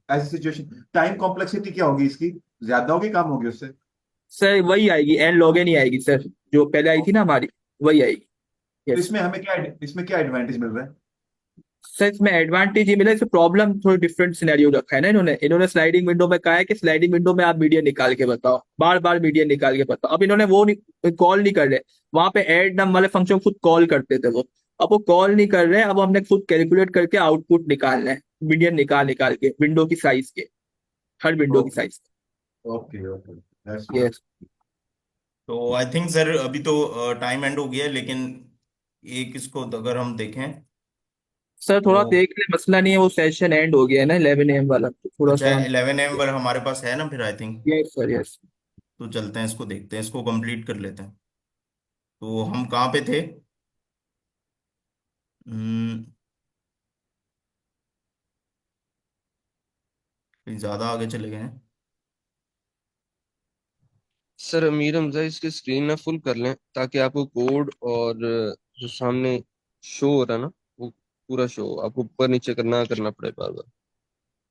ऐसी सिचुएशन टाइम कॉम्प्लेक्सिटी क्या होगी इसकी, ज्यादा होगी कम होगी उससे? सर वही आएगी, एन लॉग एन ही आएगी सर, जो पहले आई थी ना हमारी, वही आएगी। तो यस। इसमें क्या एडवांटेज मिल रहा है? सर इसमें एडवांटेज ये मिला, इसमें प्रॉब्लम थोड़ी डिफरेंट सिनेरियो रखा है ना इन्होंने, स्लाइडिंग विंडो में कहा है कि स्लाइडिंग विंडो में आप मीडियन निकाल के बताओ, बार बार मीडियन निकाल के बताओ। अब इन्होंने वो नहीं, कॉल नहीं कर रहे, वहां पे ऐड नम वाले फंक्शन खुद कॉल करते थे वो, अब वो कॉल नहीं कर रहे, अब हमने खुद कैलकुलेट करके आउटपुट निकालना है, मीडियन निकाल निकाल के विंडो की साइज के, हर विंडो की साइज ओके ओके, दैट्स के। गुड। यस। तो आई थिंक सर अभी तो टाइम एंड हो गया है, लेकिन एक इसको अगर हम देखें सर तो। थोड़ा देख ले, मसला नहीं है, वो सेशन एंड हो गया है ना 11 AM वाला, तो थोड़ा अच्छा, सा। 11 AM पर हमारे पास है ना फिर, I think. Yes sir, yes. तो चलते हैं, इसको देखते हैं, इसको कंप्लीट कर लेते हैं। तो हम कहाँ पे थे? हम्म, कहीं ज्यादा आगे चले गए हैं। सर अमीर हमजा इसकी स्क्रीन ना फुल कर लें ताकि आपको कोड और जो सामने शो हो रहा है ना वो पूरा शो हो, आपको ऊपर नीचे करना करना पड़े बार बार।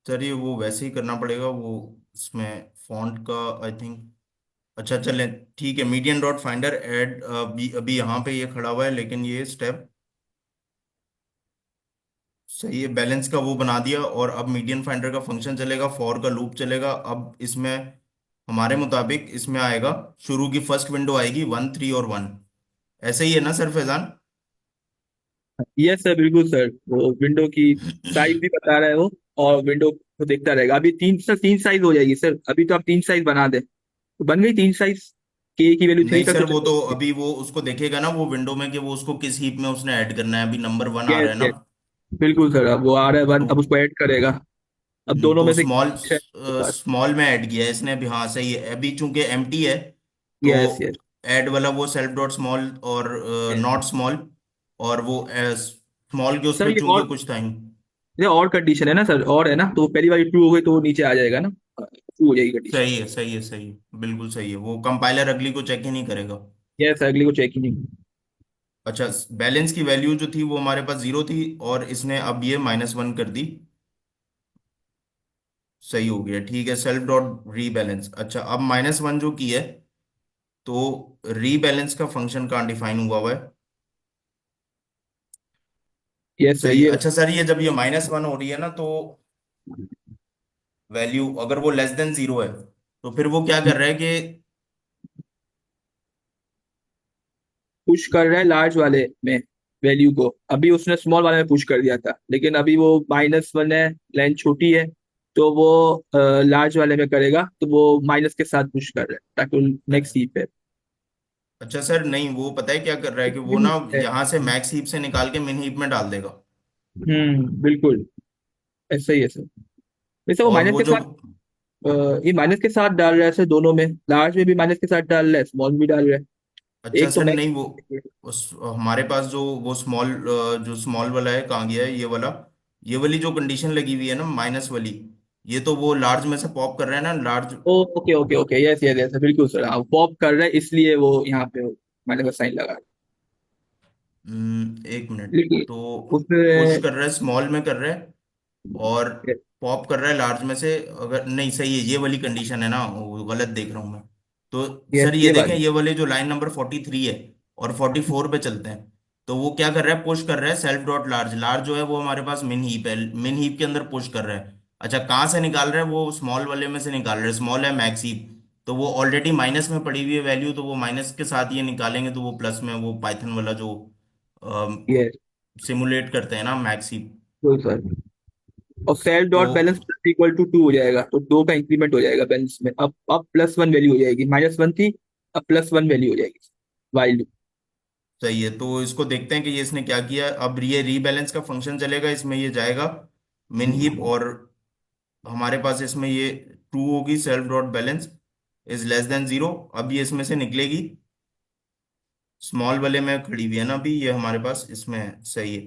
चलिए वो वैसे ही करना पड़ेगा, वो इसमें फॉन्ट का आई थिंक। अच्छा चलें, ठीक है, मीडियन डॉट फाइंडर ऐड अभी अभी यहाँ पे ये खड़ा हुआ है, लेकिन ये स्टेप सही है, बैलेंस का वो बना दिया। और अब मीडियन फाइंडर का फंक्शन चलेगा, फॉर का लूप चलेगा। अब इसमें हमारे मुताबिक इसमें आएगा, शुरू की फर्स्ट विंडो आएगी 1 3 और 1। ऐसे ही है ना सर फैजान? यस सर, बिल्कुल सर, वो विंडो की साइज भी बता रहा है वो, और विंडो को देखता रहेगा। अभी तीन सर, तीन साइज हो जाएगी सर, अभी तो आप तीन साइज बना दे, तो बन गई तीन साइज, के की वैल्यू 3 नहीं तक तो सर, वो चल तो जाएगी। अभी वो उसको देखेगा ना वो विंडो में कि वो उसको किस हीप में उसने ऐड करना है। अभी नंबर 1 आ यस रहा है ना। यस, बिल्कुल सर, अब वो आ रहा है वन, तो अब उसको ऐड करेगा, अब दोनों तो में से स्मॉल है उसके पास। स्मॉल में ऐड किया है इसने अभी। हाँ सही है, अभी चूंकि एम्प्टी है तो यस यस ऐड वाला वो सेल्फ डॉट स्मॉल और यस। नॉट स्मॉल, और वो स्मॉल के सर उसमें चूंकि कुछ था ही। ये और कंडीशन है ना सर, और है ना, तो पहली वाली ट्रू हो गई तो वो नीचे आ जाएगा ना, ट्रू हो जाएगी कंडीशन। सही है सही है सही है, बिल्कुल सही है, वो कंपाइलर अगली को चेक ही नहीं करेगा। यस, अगली को चेक ही नहीं। अच्छा, बैलेंस की वैल्यू जो थी वो हमारे पास 0 थी, और इसने अब ये -1 कर दी। सही हो गया, ठीक है, सेल्फ डॉट रीबैलेंस। अच्छा, अब -1 जो की है, तो रीबैलेंस का फंक्शन कहाँ डिफाइन हुआ है? यस सर, सही है। ये अच्छा सर, ये जब ये -1 हो रही है ना, तो वैल्यू अगर वो <0 है, तो फिर वो क्या कर रहा है कि पुश कर रहा है लार्ज वाले में वैल्यू को, अभी उसने स्मॉल वाले में पुश कर दिया था, लेकिन अभी वो -1 है, लेंथ छोटी है, तो वो लार्ज वाले में करेगा, तो वो माइनस के साथ पुश कर रहा है ताकि नेक्स्ट हीप है। अच्छा सर, नहीं, वो पता है क्या कर रहा है कि वो ना यहाँ से मैक्स हीप से निकाल के मिन हीप में डाल देगा। बिल्कुल, ऐसा ही है सर। वैसे वो और माइनस वो के जो साथ, ये माइनस के साथ डाल रहा है सर, दोनों में, लार्ज में भी माइनस के साथ डाल रहा है, स्मॉल में भी डाल रहा है, अच्छा एक तो सर, मैक्स। नहीं, वो हमारे पास जो वो स्मॉल जो स्मॉल वाला है कहाँ गया है, ये वाला। ये वाली जो कंडीशन लगी हुई है ना, माइनस वाली, ये तो वो लार्ज में से पॉप कर रहा है ना, large. Okay okay okay, yes yes yes, बिल्कुल सर, हाँ पॉप कर रहा है, इसलिए वो यहाँ पे माइनस का साइन लगा एक मिनट। है। लेकिन तो पुश उसमें कर रहा है, स्मॉल में कर रहा है, और पॉप कर रहा है लार्ज में से। अगर नहीं, सही है, ये वाली कंडीशन है ना, वो गलत देख रहा हूँ मैं। तो यस, सर ये ये देखें, वाली। ये वाले जो लाइन नंबर 43 है और 44 पे चलते हैं, तो वो क्या कर रहा है, पुश कर रहा है सेल्फ डॉट लार्ज। लार्ज जो है वो हमारे पास मिन हीप है, मिन हीप के अंदर पुश कर रहा है। अच्छा, कहाँ से निकाल रहा है? वो स्मॉल वाले में से निकाल रहा है, स्मॉल है मैक्स हीप, तो वो ऑलरेडी माइनस में पड़ी हुई है वैल्यू, तो वो माइनस के साथ ये निकालेंगे तो वो प्लस में, वो पाइथन वाला जो यस, सिमुलेट करते हैं ना मैक्स हीप। कोई सर, और सेल्फ तो डॉट बैलेंस इक्वल टू 2 हो जाएगा, तो 2 का इंक्रीमेंट हो जाएगा बैलेंस में, अब +1 वैल्यू हो जाएगी, -1 थी, अब +1 वैल्यू हो जाएगी वाइल। सही है, तो इसको देखते हैं कि ये इसने क्या किया। अब ये रीबैलेंस का फंक्शन चलेगा, इसमें ये जाएगा मिन हीप, और हमारे पास इसमें ये ट्रू होगी, सेल्फ डॉट बैलेंस इज <0। अब ये इसमें से निकलेगी, स्मॉल वाले में खड़ी हुई है ना अभी ये हमारे पास, इसमें सही है।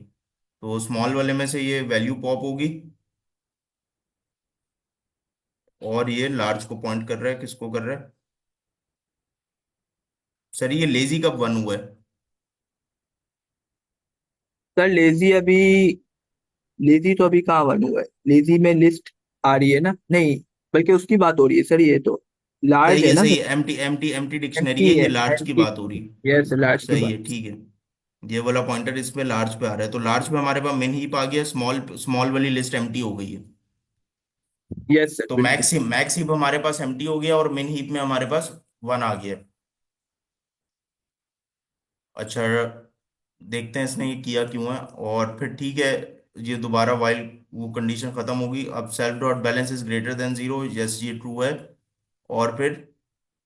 तो स्मॉल वाले में से ये वैल्यू पॉप होगी, और ये लार्ज को पॉइंट कर रहा है, किसको कर रहा है? सर ये लेजी कब 1 हुआ है? सर लेजी तो अभी कहाँ वन हुआ है, लेजी में लिस्ट आ रही है ना, नहीं, बल्कि उसकी बात हो रही है सर, ये तो लार्ज है ना सही सर। है, empty empty empty dictionary empty है, है, ये लार्ज की एम्प्टी। बात हो रही है। यस, लार्ज की सही बात। है, ठीक है। ये वाला पॉइंटर इस पे लार्ज पे आ रहा है, तो लार्ज पे हमारे पास मिन हीप आ गया, स्मॉल स्मॉल वाली लिस्ट एम्प्टी हो गई है। यस सर, तो बिल्कुल। मैक्स हीप हमारे पास एम्प्टी हो गया, और मिन हीप में हमारे पास 1 आ गया। अच्छा, देखते हैं इसने ये किया क्यों है, और फिर ठीक है। ये दोबारा वाइल वो कंडीशन खत्म होगी, अब self dot balance is greater then 0, yes ये ट्रू है। और फिर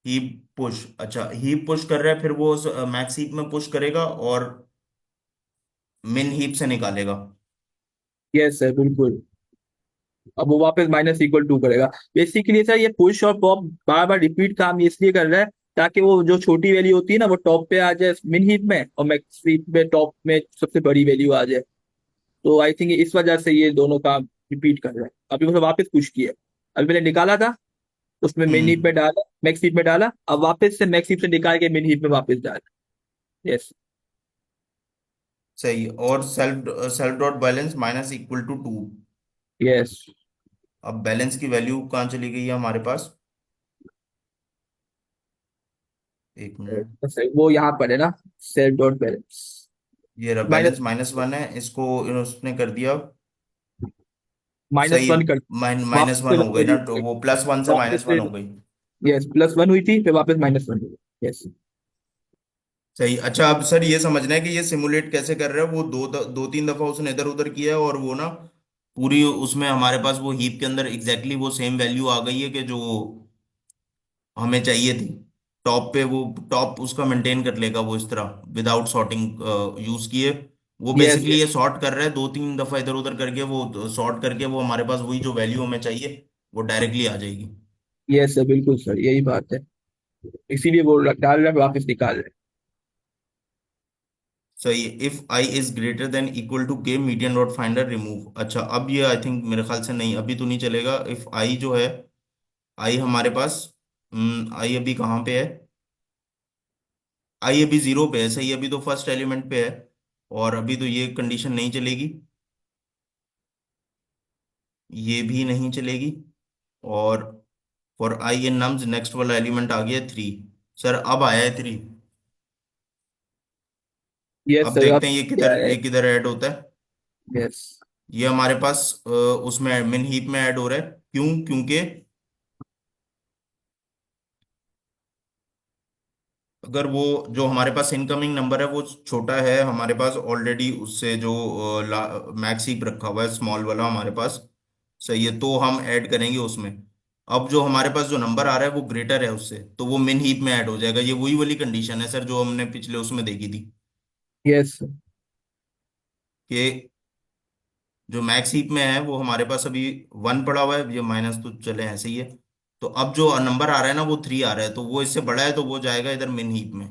हीप पुश, अच्छा हीप पुश कर रहा है, फिर वो मैक्स हीप में पुश करेगा और मिन हीप से निकालेगा। यस सर, बिल्कुल। अब वो वापस -2 करेगा। बेसिकली सर ये पुश और पॉप बार बार रिपीट काम इसलिए कर रहा है ताकि वो जो छोटी वैल्यू होती है ना वो टॉप पे आ जाए मिन हीप में, और मैक्स हीप में टॉप में सबसे बड़ी वैल्यू आ जाए। तो आई थिंक इस वजह से ये दोनों काम रिपीट कर रहा है। अभी उसने वापस पुश किया, अभी मैंने निकाला था, उसमें मिन हीप हम्म। में डाला, मैक्स हीप में डाला, अब वापस से मैक्स हीप से निकाल के मिन हीप में वापस डाला। यस। सही, और self self dot balance minus equal to 2। Yes अब बैलेंस की वैल्यू कहाँ चली गई है हमारे पास? एक मिनट। वो यहाँ पर है ना, सेल्फ डॉट बैलेंस ये रहा, माइनस बैलेंस -1 है, इसको उसने कर दिया। माइनस सही, वन कर, वापस -1 से हो गई ना, वही, तो वो +1 से वापस -1 से, हो गई। यस, +1 हुई थी, फिर वापस -1 हुई। यस। सही। अच्छा, अब सर ये समझना है कि ये सिमुलेट कैसे कर रहा है, वो दो तीन दफा उसने इधर उधर किया है, और वो ना पूरी उसमें हमारे पास वो हीप के अंदर एग्जैक्टली वो सेम वैल्यू आ गई है कि जो हमें चाहिए थी। टॉप पे वो टॉप उसका मेंटेन कर लेगा वो, इस तरह विदाउट सॉर्टिंग यूज किए। वो यस। बेसिकली ये सॉर्ट कर रहा है, 2 3 दफा इधर उधर करके वो सॉर्ट करके वो हमारे पास वही जो वैल्यू हमें चाहिए वो डायरेक्टली आ जाएगी। यस सर, बिल्कुल सर, यही बात है, इसीलिए वो डाल रहा है, वापस निकाल रहे सही है, if i is greater than equal to k median dot finder remove. अच्छा, अब ये आई थिंक मेरे ख्याल से नहीं, अभी तो नहीं चलेगा। इफ आई जो है, आई हमारे पास, आई अभी कहाँ पे है? आई अभी 0 पे है, सही, अभी तो फर्स्ट एलिमेंट पे है, और अभी तो ये कंडीशन नहीं चलेगी, ये भी नहीं चलेगी। और for I in nums next वाला एलिमेंट आ गया 3। सर अब आया है 3। हैं। यस अब सर, अब देखते हैं क्या है। ये किधर ऐड होता है। यस। ये हमारे पास उसमें मिन हीप में ऐड हो रहा है। क्यों? क्योंकि अगर वो जो हमारे पास इनकमिंग नंबर है वो छोटा है हमारे पास ऑलरेडी, उससे जो मैक्स हीप रखा हुआ है स्मॉल वाला हमारे पास, सही है, तो हम ऐड करेंगे उसमें। अब जो हमारे पास जो नंबर आ रहा है वो ग्रेटर है उससे, तो वो मिन हीप में ऐड हो जाएगा। ये वही वाली कंडीशन है सर जो हमने पिछले उसमें देखी थी, यस। कि जो मैक्स हीप में है वो हमारे पास अभी 1 पड़ा हुआ है, ये माइनस तो चले ऐसे ही है। तो अब जो नंबर आ रहा है ना वो 3 आ रहा है, तो वो इससे बड़ा है, तो वो जाएगा इधर मिन हीप में।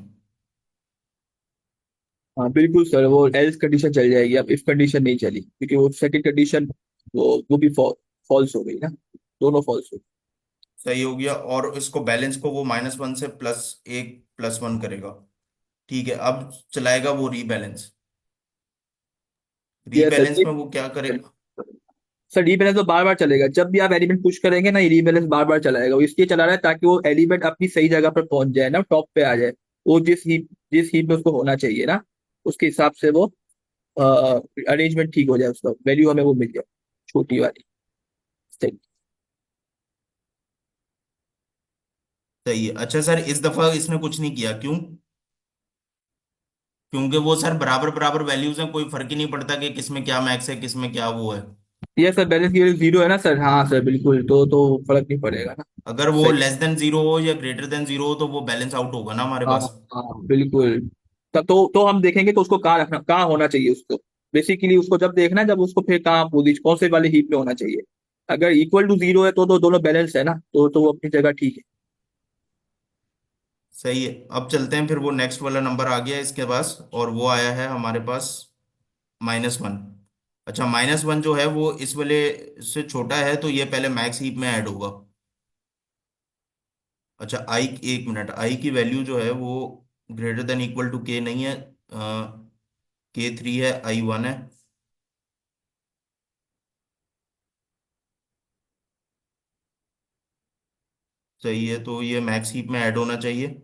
हाँ बिल्कुल सर, वो एल्स कंडीशन चल जाएगी, अब इफ कंडीशन नहीं चली, क्योंकि वो सेकंड कंडीशन वो भी फॉल्स हो गई ना, दोनों फॉल्स हो सही हो गया, और इसको बैलेंस को वो -1 से +1 +1 करेगा। ठीक है, अब चलाएगा वो रीबैलेंस। गई। यस सर, रीबैलेंस में वो क्या करेगा? सर रीबैलेंस तो बार बार चलेगा, जब भी आप एलिमेंट पुश करेंगे ना ये रीबैलेंस बार बार चलाएगा। वो इसलिए चला रहा है ताकि वो एलिमेंट अपनी सही जगह पर पहुंच जाए ना, टॉप पे आ जाए, वो जिस हीप में उसको होना चाहिए ना, उसके हिसाब से वो अरेंजमेंट ठीक हो जाए, उसका वैल्यू हमें वो मिल जाए, छोटी वाली। सही। सही है। अच्छा सर, इस दफा इसने कुछ नहीं किया, क्यों? क्योंकि वो सर बराबर बराबर वैल्यूज हैं, कोई फर्क ही नहीं पड़ता कि किसमें क्या मैक्स है किसमें क्या वो है। ये सर बैलेंस की वैल्यू 0 है ना सर, हाँ सर बिल्कुल, तो फर्क नहीं पड़ेगा ना। अगर वो सही। <<0 हो या >0 हो तो वो बैलेंस आउट होगा ना हमारे हाँ पास। हाँ बिल्कुल। तब तो हम देखेंगे तो उसको कहाँ रखना, कहाँ होना चाहिए उसको, बेसिकली उसको जब देखना है, जब उसको फिर कहाँ पोजीशन कौन से वाले हीप में होना चाहिए। अगर =0 है तो दोनों बैलेंस है ना, तो वो अपनी जगह ठीक है। सही है, अब चलते हैं फिर, वो नेक्स्ट वाला नंबर आ गया इसके पास, और वो आया है हमारे पास -1। अच्छा, -1 जो है वो इस वाले से छोटा है, तो ये पहले मैक्स हीप में ऐड होगा। अच्छा, आई, एक मिनट, आई की वैल्यू जो है वो ग्रेटर देन इक्वल टू के नहीं है, K3 है, I1 है। सही है, तो ये मैक्स हीप में ऐड होना चाहिए।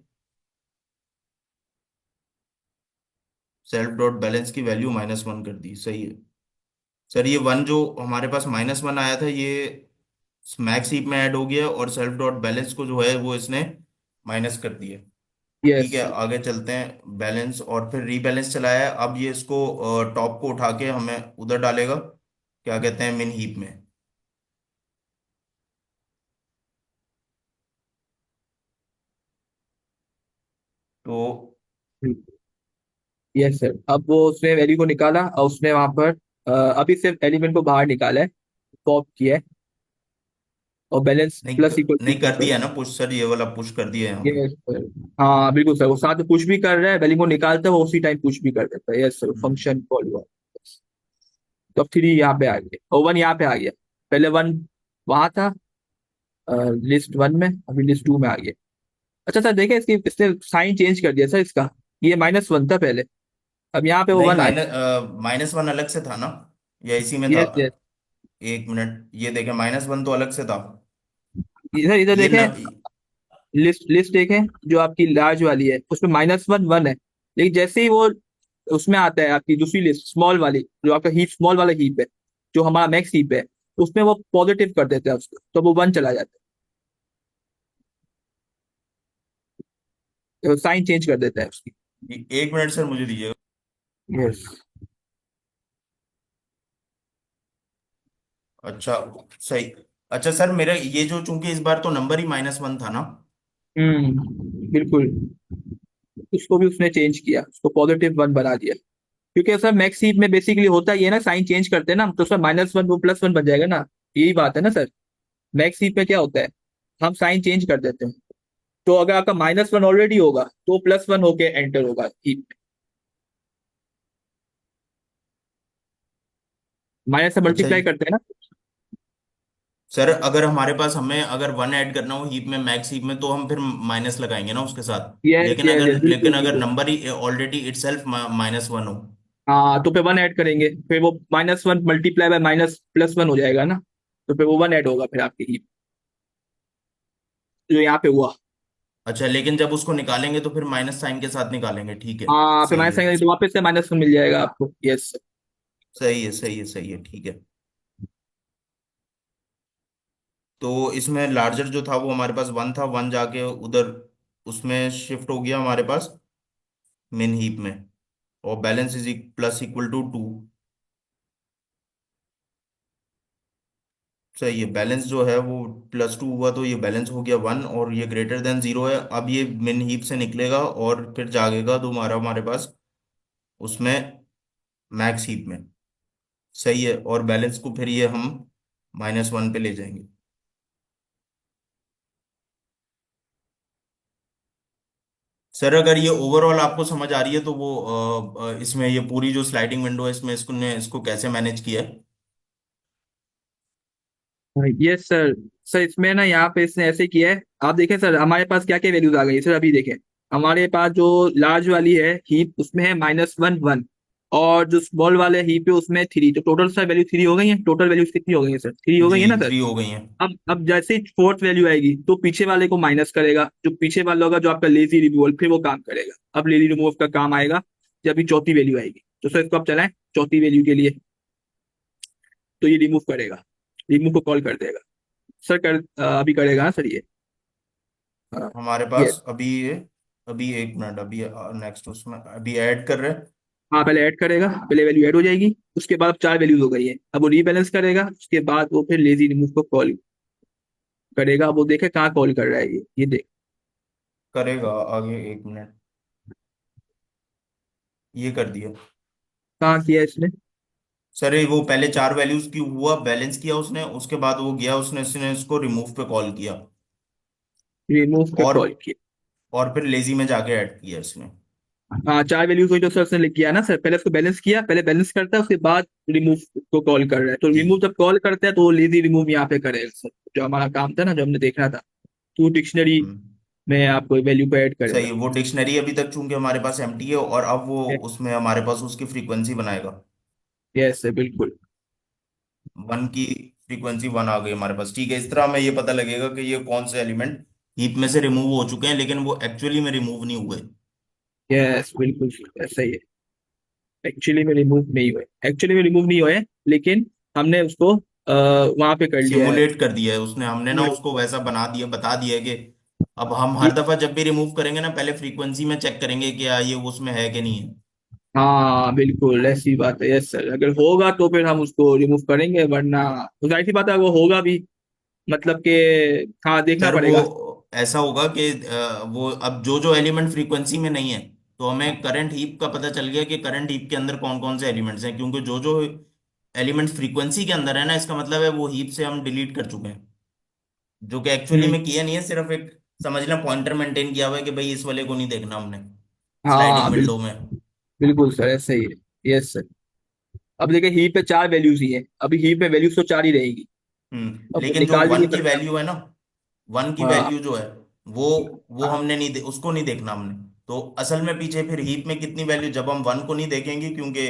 सेल्फ डॉट बैलेंस की वैल्यू -1 कर दी, सही है। सर ये वन जो हमारे पास -1 आया था, ये मैक्स हीप में ऐड हो गया, और सेल्फ डॉट बैलेंस को जो है वो इसने माइनस कर दिया। ठीक यस है, सर। आगे चलते हैं। बैलेंस और फिर रीबैलेंस चलाया है, अब ये इसको टॉप को उठा के हमें उधर डालेगा, क्या कहते हैं, मिन हीप में। तो यस सर, अब वो उसने वैल्यू को निकाला और उसने वहां पर अभी सिर्फ एलिमेंट को बाहर निकाला है, पॉप किया है, और बैलेंस नहीं प्लस इक्वल नहीं कर टू। दिया ना पुश सर, ये वाला पुश कर दिया यहाँ पे। Yes sir. हाँ बिल्कुल सर, वो साथ में पुश भी कर रहा है, वैल्यू को निकालता है, वो उसी टाइम पुश भी कर देता है। यस सर, हम्म। फंक्शन कॉल हुआ। तो अब 3 यहाँ पे आ गया और 1 यहाँ पे आ गया। पहले 1 वहां था लिस्ट 1 में, अभी लिस्ट 2 में आ गया। अच्छा सर देखें, इसकी इसने साइन चेंज कर दिया सर इसका। ये -1 था पहले, अब यहाँ पे वो नहीं, 1 आ -1 अलग से था ना, या इसी में गया। था? Yes yes. एक मिनट, ये देखें, -1 तो अलग से था। इधर इधर ये देखें, न, लिस्ट लिस्ट देखें, जो आपकी लार्ज वाली है उसमें -1 1 है। लेकिन जैसे ही वो उसमें आता है आपकी दूसरी लिस्ट स्मॉल वाली, जो आपका हीप स्मॉल वाला हीप है, जो हमारा मैक्स हीप है, उसमें वो पॉजिटिव कर देते हैं उसको, तो वो 1 चला जाता है, साइन चेंज कर देता है उसकी। एक मिनट सर मुझे दीजिएगा। यस। अच्छा, सही। अच्छा सर, मेरा ये जो, चूंकि इस बार तो नंबर ही -1 था ना। बिल्कुल। उसको भी उसने चेंज किया, उसको +1 बना दिया। क्योंकि सर मैक्स हीप में बेसिकली होता ही है ना, साइन चेंज करते हैं ना, तो सर -1 वो +1 बन जाएगा ना। यही बात है ना सर। मैक्स हीप में क्या होता है, हम साइन चेंज कर देते हैं। तो अगर आपका -1 ऑलरेडी होगा तो +1 होके एंटर होगा हीप में। माइनस से अच्छा मल्टीप्लाई करते हैं ना। सर, अगर हमारे पास, हमें अगर 1 ऐड करना हो हीप में, मैक्स हीप में, तो हम फिर माइनस लगाएंगे ना उसके साथ। यस लेकिन यस अगर यस, लेकिन बिल्कुल अगर बिल्कुल। नंबर ही ऑलरेडी इटसेल्फ -1 हो। हाँ, तो फिर 1 ऐड करेंगे, फिर वो -1 मल्टीप्लाई बाय माइनस +1 हो जाएगा ना। तो फिर वो 1 ऐड होगा फिर आपकी हीप, जो यहाँ पे हुआ। अच्छा, लेकिन जब उसको निकालेंगे तो फिर माइनस साइन के साथ निकालेंगे, ठीक है। हाँ, फिर सही माइनस है, आएंगे तो वापस से -1 मिल जाएगा आपको। यस। सही है, सही है, सही है, ठीक है। तो इसमें लार्जर जो था वो हमारे पास 1 था, 1 जाके उधर उसमें शिफ्ट हो गया हमारे पास मेन हीप में, और balance is plus equal to 2। सही है, बैलेंस जो है वो +2 हुआ, तो ये बैलेंस हो गया 1, और ये ग्रेटर देन 0 है। अब ये मिन हीप से निकलेगा और फिर जागेगा दोबारा हमारे पास उसमें मैक्स हीप में। सही है, और बैलेंस को फिर ये हम -1 पे ले जाएंगे। सर अगर ये ओवरऑल आपको समझ आ रही है, तो वो इसमें ये पूरी जो स्लाइडिंग विंडो है, इसमें इसको कैसे मैनेज किया है? Yes sir. सर इसमें ना यहाँ पे इसने ऐसे किया है, आप देखें सर हमारे पास क्या क्या वैल्यूज आ गई है सर, अभी देखें। हमारे पास जो लार्ज वाली है हीप, उसमें है -1 1, और जो स्मॉल वाले हीप है उसमें 3। तो टोटल सर वैल्यू 3 हो गई है। टोटल वैल्यूज कितनी हो गई है सर? 3 हो गई जी, है ना सर। 3 हो गई हैं। अब जैसे ही फोर्थ वैल्यू आएगी तो पीछे वाले को माइनस करेगा, जो पीछे वाला होगा जो आपका लेजी रिमूवल, फिर वो काम करेगा। अब लेजी रिमूव का काम आएगा जब अभी चौथी वैल्यू आएगी। तो सर इसको आप चलाएं चौथी वैल्यू के लिए, तो ये रिमूव करेगा, रिमूव को कॉल कर देगा। सर अभी करेगा ना सर ये। हाँ। हमारे ये पास अभी ये, अभी एक मिनट, अभी नेक्स्ट उसमें अभी ऐड कर रहे हैं। हाँ, पहले ऐड करेगा, पहले वैल्यू ऐड हो जाएगी, उसके बाद अब 4 वैल्यूज हो गई है। अब वो रीबैलेंस करेगा, उसके बाद वो फिर लेजी रिमूव को कॉल करेगा। वो देखे कहाँ कॉल कर रहा है ये देख। करेगा आगे, एक मिनट, ये कर दिया। कहाँ किया इसने? सर ये वो पहले 4 वैल्यूज की हुआ, बैलेंस किया उसने, उसके बाद वो गया, उसने इसने इसको रिमूव पे कॉल किया, रिमूव पे और कॉल किया। और फिर लेजी में जाके ऐड किया इसने। हाँ 4 वैल्यूज हुई जो सर ने लिख किया ना सर, पहले उसको बैलेंस किया, पहले बैलेंस करता है उसके बाद रिमूव को कॉल कर रहा है, तो जी रिमूव जब कॉल करता है तो वो लेजी रिमूव यहाँ पे करेगा सर, जो हमारा काम था ना जो हमने देखना था, तो डिक्शनरी हम्म, में आपको वैल्यू को ऐड सही करेगा। है। वो डिक्शनरी अभी तक चूंकि हमारे पास एम्प्टी है, और अब वो उसमें हमारे पास उसकी फ्रीक्वेंसी बनाएगा। यस सर बिल्कुल। वन की फ्रीक्वेंसी वन आ गई हमारे पास, ठीक है। इस तरह हमें ये पता लगेगा कि ये कौन से एलिमेंट हीप में से रिमूव हो चुके हैं लेकिन वो एक्चुअली में रिमूव नहीं हुए। यस बिल्कुल सर, ऐसा ही है। एक्चुअली में रिमूव नहीं हुए, एक्चुअली में रिमूव नहीं हुए, लेकिन हमने उसको वहां पे कर लिया है। सिमुलेट कर दिया है उसने, हमने ना उसको वैसा बना दिया, बता दिया है कि अब हम हर दफा जब भी रिमूव करेंगे ना, पहले फ्रीक्वेंसी में चेक करेंगे कि ये उसमें है कि नहीं है। हाँ बिल्कुल ऐसी बात है, यस सर, अगर होगा तो फिर हम उसको रिमूव करेंगे, वरना तो जाहिर सी बात है वो होगा भी, मतलब कि हाँ देखना सर वो पड़ेगा। ऐसा होगा कि वो अब जो जो एलिमेंट फ्रीक्वेंसी में नहीं है, तो हमें करंट हीप का पता चल गया कि करंट हीप के अंदर कौन कौन से एलिमेंट्स हैं, क्योंकि जो जो एलिमेंट्स फ्रीक्वेंसी के अंदर है ना, इसका मतलब है वो हीप से हम डिलीट कर चुके हैं, जो कि एक्चुअली हम्म। में किया नहीं है, सिर्फ एक समझना पॉइंटर मेंटेन किया हुआ है कि भाई इस वाले को नहीं देखना हमने हाँ स्लाइडिंग विंडो में। बिल्कुल सर ऐसा ही है। Yes sir. अब देखिए हीप पे 4 वैल्यूज ही है, अभी हीप में वैल्यूज तो 4 ही रहेगी, अब वो लेकिन जो निकाल भी वन नहीं की सकते हम। वैल्यू है ना, वन की हाँ वैल्यू जो है वो वो हमने नहीं उसको नहीं देखना हमने। तो असल में पीछे फिर हीप में कितनी वैल्यू, जब हम वन को नहीं देखेंगे क्योंकि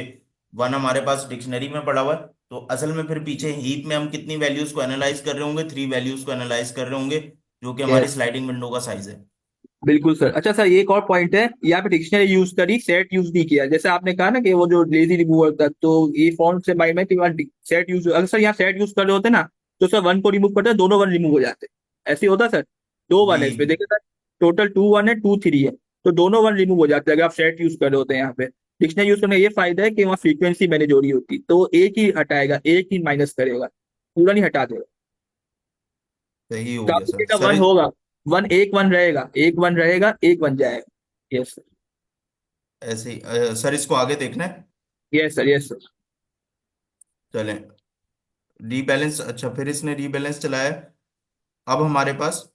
वन हमारे पास डिक्शनरी में पड़ा हुआ है, तो असल में फिर पीछे हीप में हम कितनी वैल्यूज को एनालाइज कर रहे होंगे, 3 वैल्यूज को एनालाइज कर रहे होंगे, जो कि हमारी यस स्लाइडिंग विंडो का साइज है। बिल्कुल सर। अच्छा सर ये एक और पॉइंट है, यहाँ पे डिक्शनरी यूज करी, सेट यूज नहीं किया, जैसे आपने कहा ना कि वो जो लेजी रिमूवर था, तो ये फॉर्म से माइंड में कि वहाँ सेट यूज, अगर सर यहाँ सेट यूज कर रहे होते ना, तो सर वन को रिमूव करते दोनों वन रिमूव हो जाते, ऐसे ही होता सर। दो वन है इसमें जी देखिए सर, टोटल 2 1 है 2 3 है, तो दोनों वन रिमूव हो जाते हैं अगर आप सेट यूज कर रहे होते हैं यहाँ पे। डिक्शनरी यूज करने का ये फायदा है कि वहाँ फ्रीक्वेंसी मैनेज हो रही होती, तो एक ही हटाएगा, एक ही माइनस करेगा, पूरा नहीं हटा देगा। सही हो तो गया आपको सर। डेटा वन होगा, वन एक वन रहेगा, एक वन रहेगा, एक वन जाएगा। Yes sir. ऐसे ही सर इसको आगे देखना है। Yes sir yes sir. चलें, रीबैलेंस, अच्छा फिर इसने रीबैलेंस चलाया। अब हमारे पास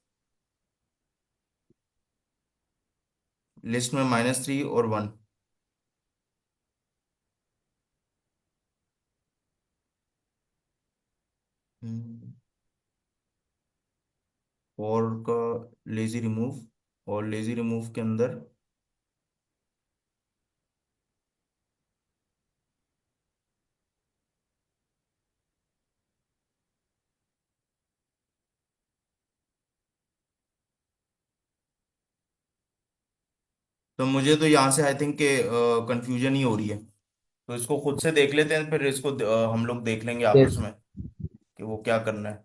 लिस्ट में -3 और 1। और का लेजी रिमूव, और लेजी रिमूव के अंदर तो मुझे तो यहाँ से आई थिंक के कंफ्यूजन ही हो रही है, तो इसको खुद से देख लेते हैं, फिर इसको हम लोग देख लेंगे आपस यस में कि वो क्या करना है।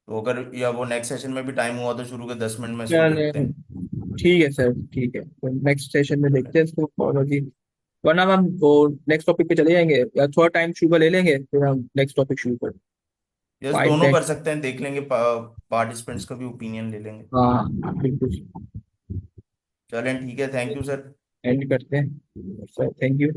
तो अगर या वो नेक्स्ट सेशन में भी टाइम हुआ तो शुरू के 10 मिनट में इसको देखते हैं। ठीक है सर, ठीक है, तो नेक्स्ट सेशन में देखते हैं इसको फॉलो जी, वरना हम वो नेक्स्ट टॉपिक पे चले जाएंगे, या थोड़ा टाइम शुरू ले लेंगे फिर हम नेक्स्ट टॉपिक शुरू करें। यस, 5 दोनों कर मिनट सकते हैं, देख लेंगे, पार्टिसिपेंट्स का भी ओपिनियन ले लेंगे। हाँ बिल्कुल। चलें ठीक है, थैंक यू सर। एंड करते हैं सर, थैंक यू।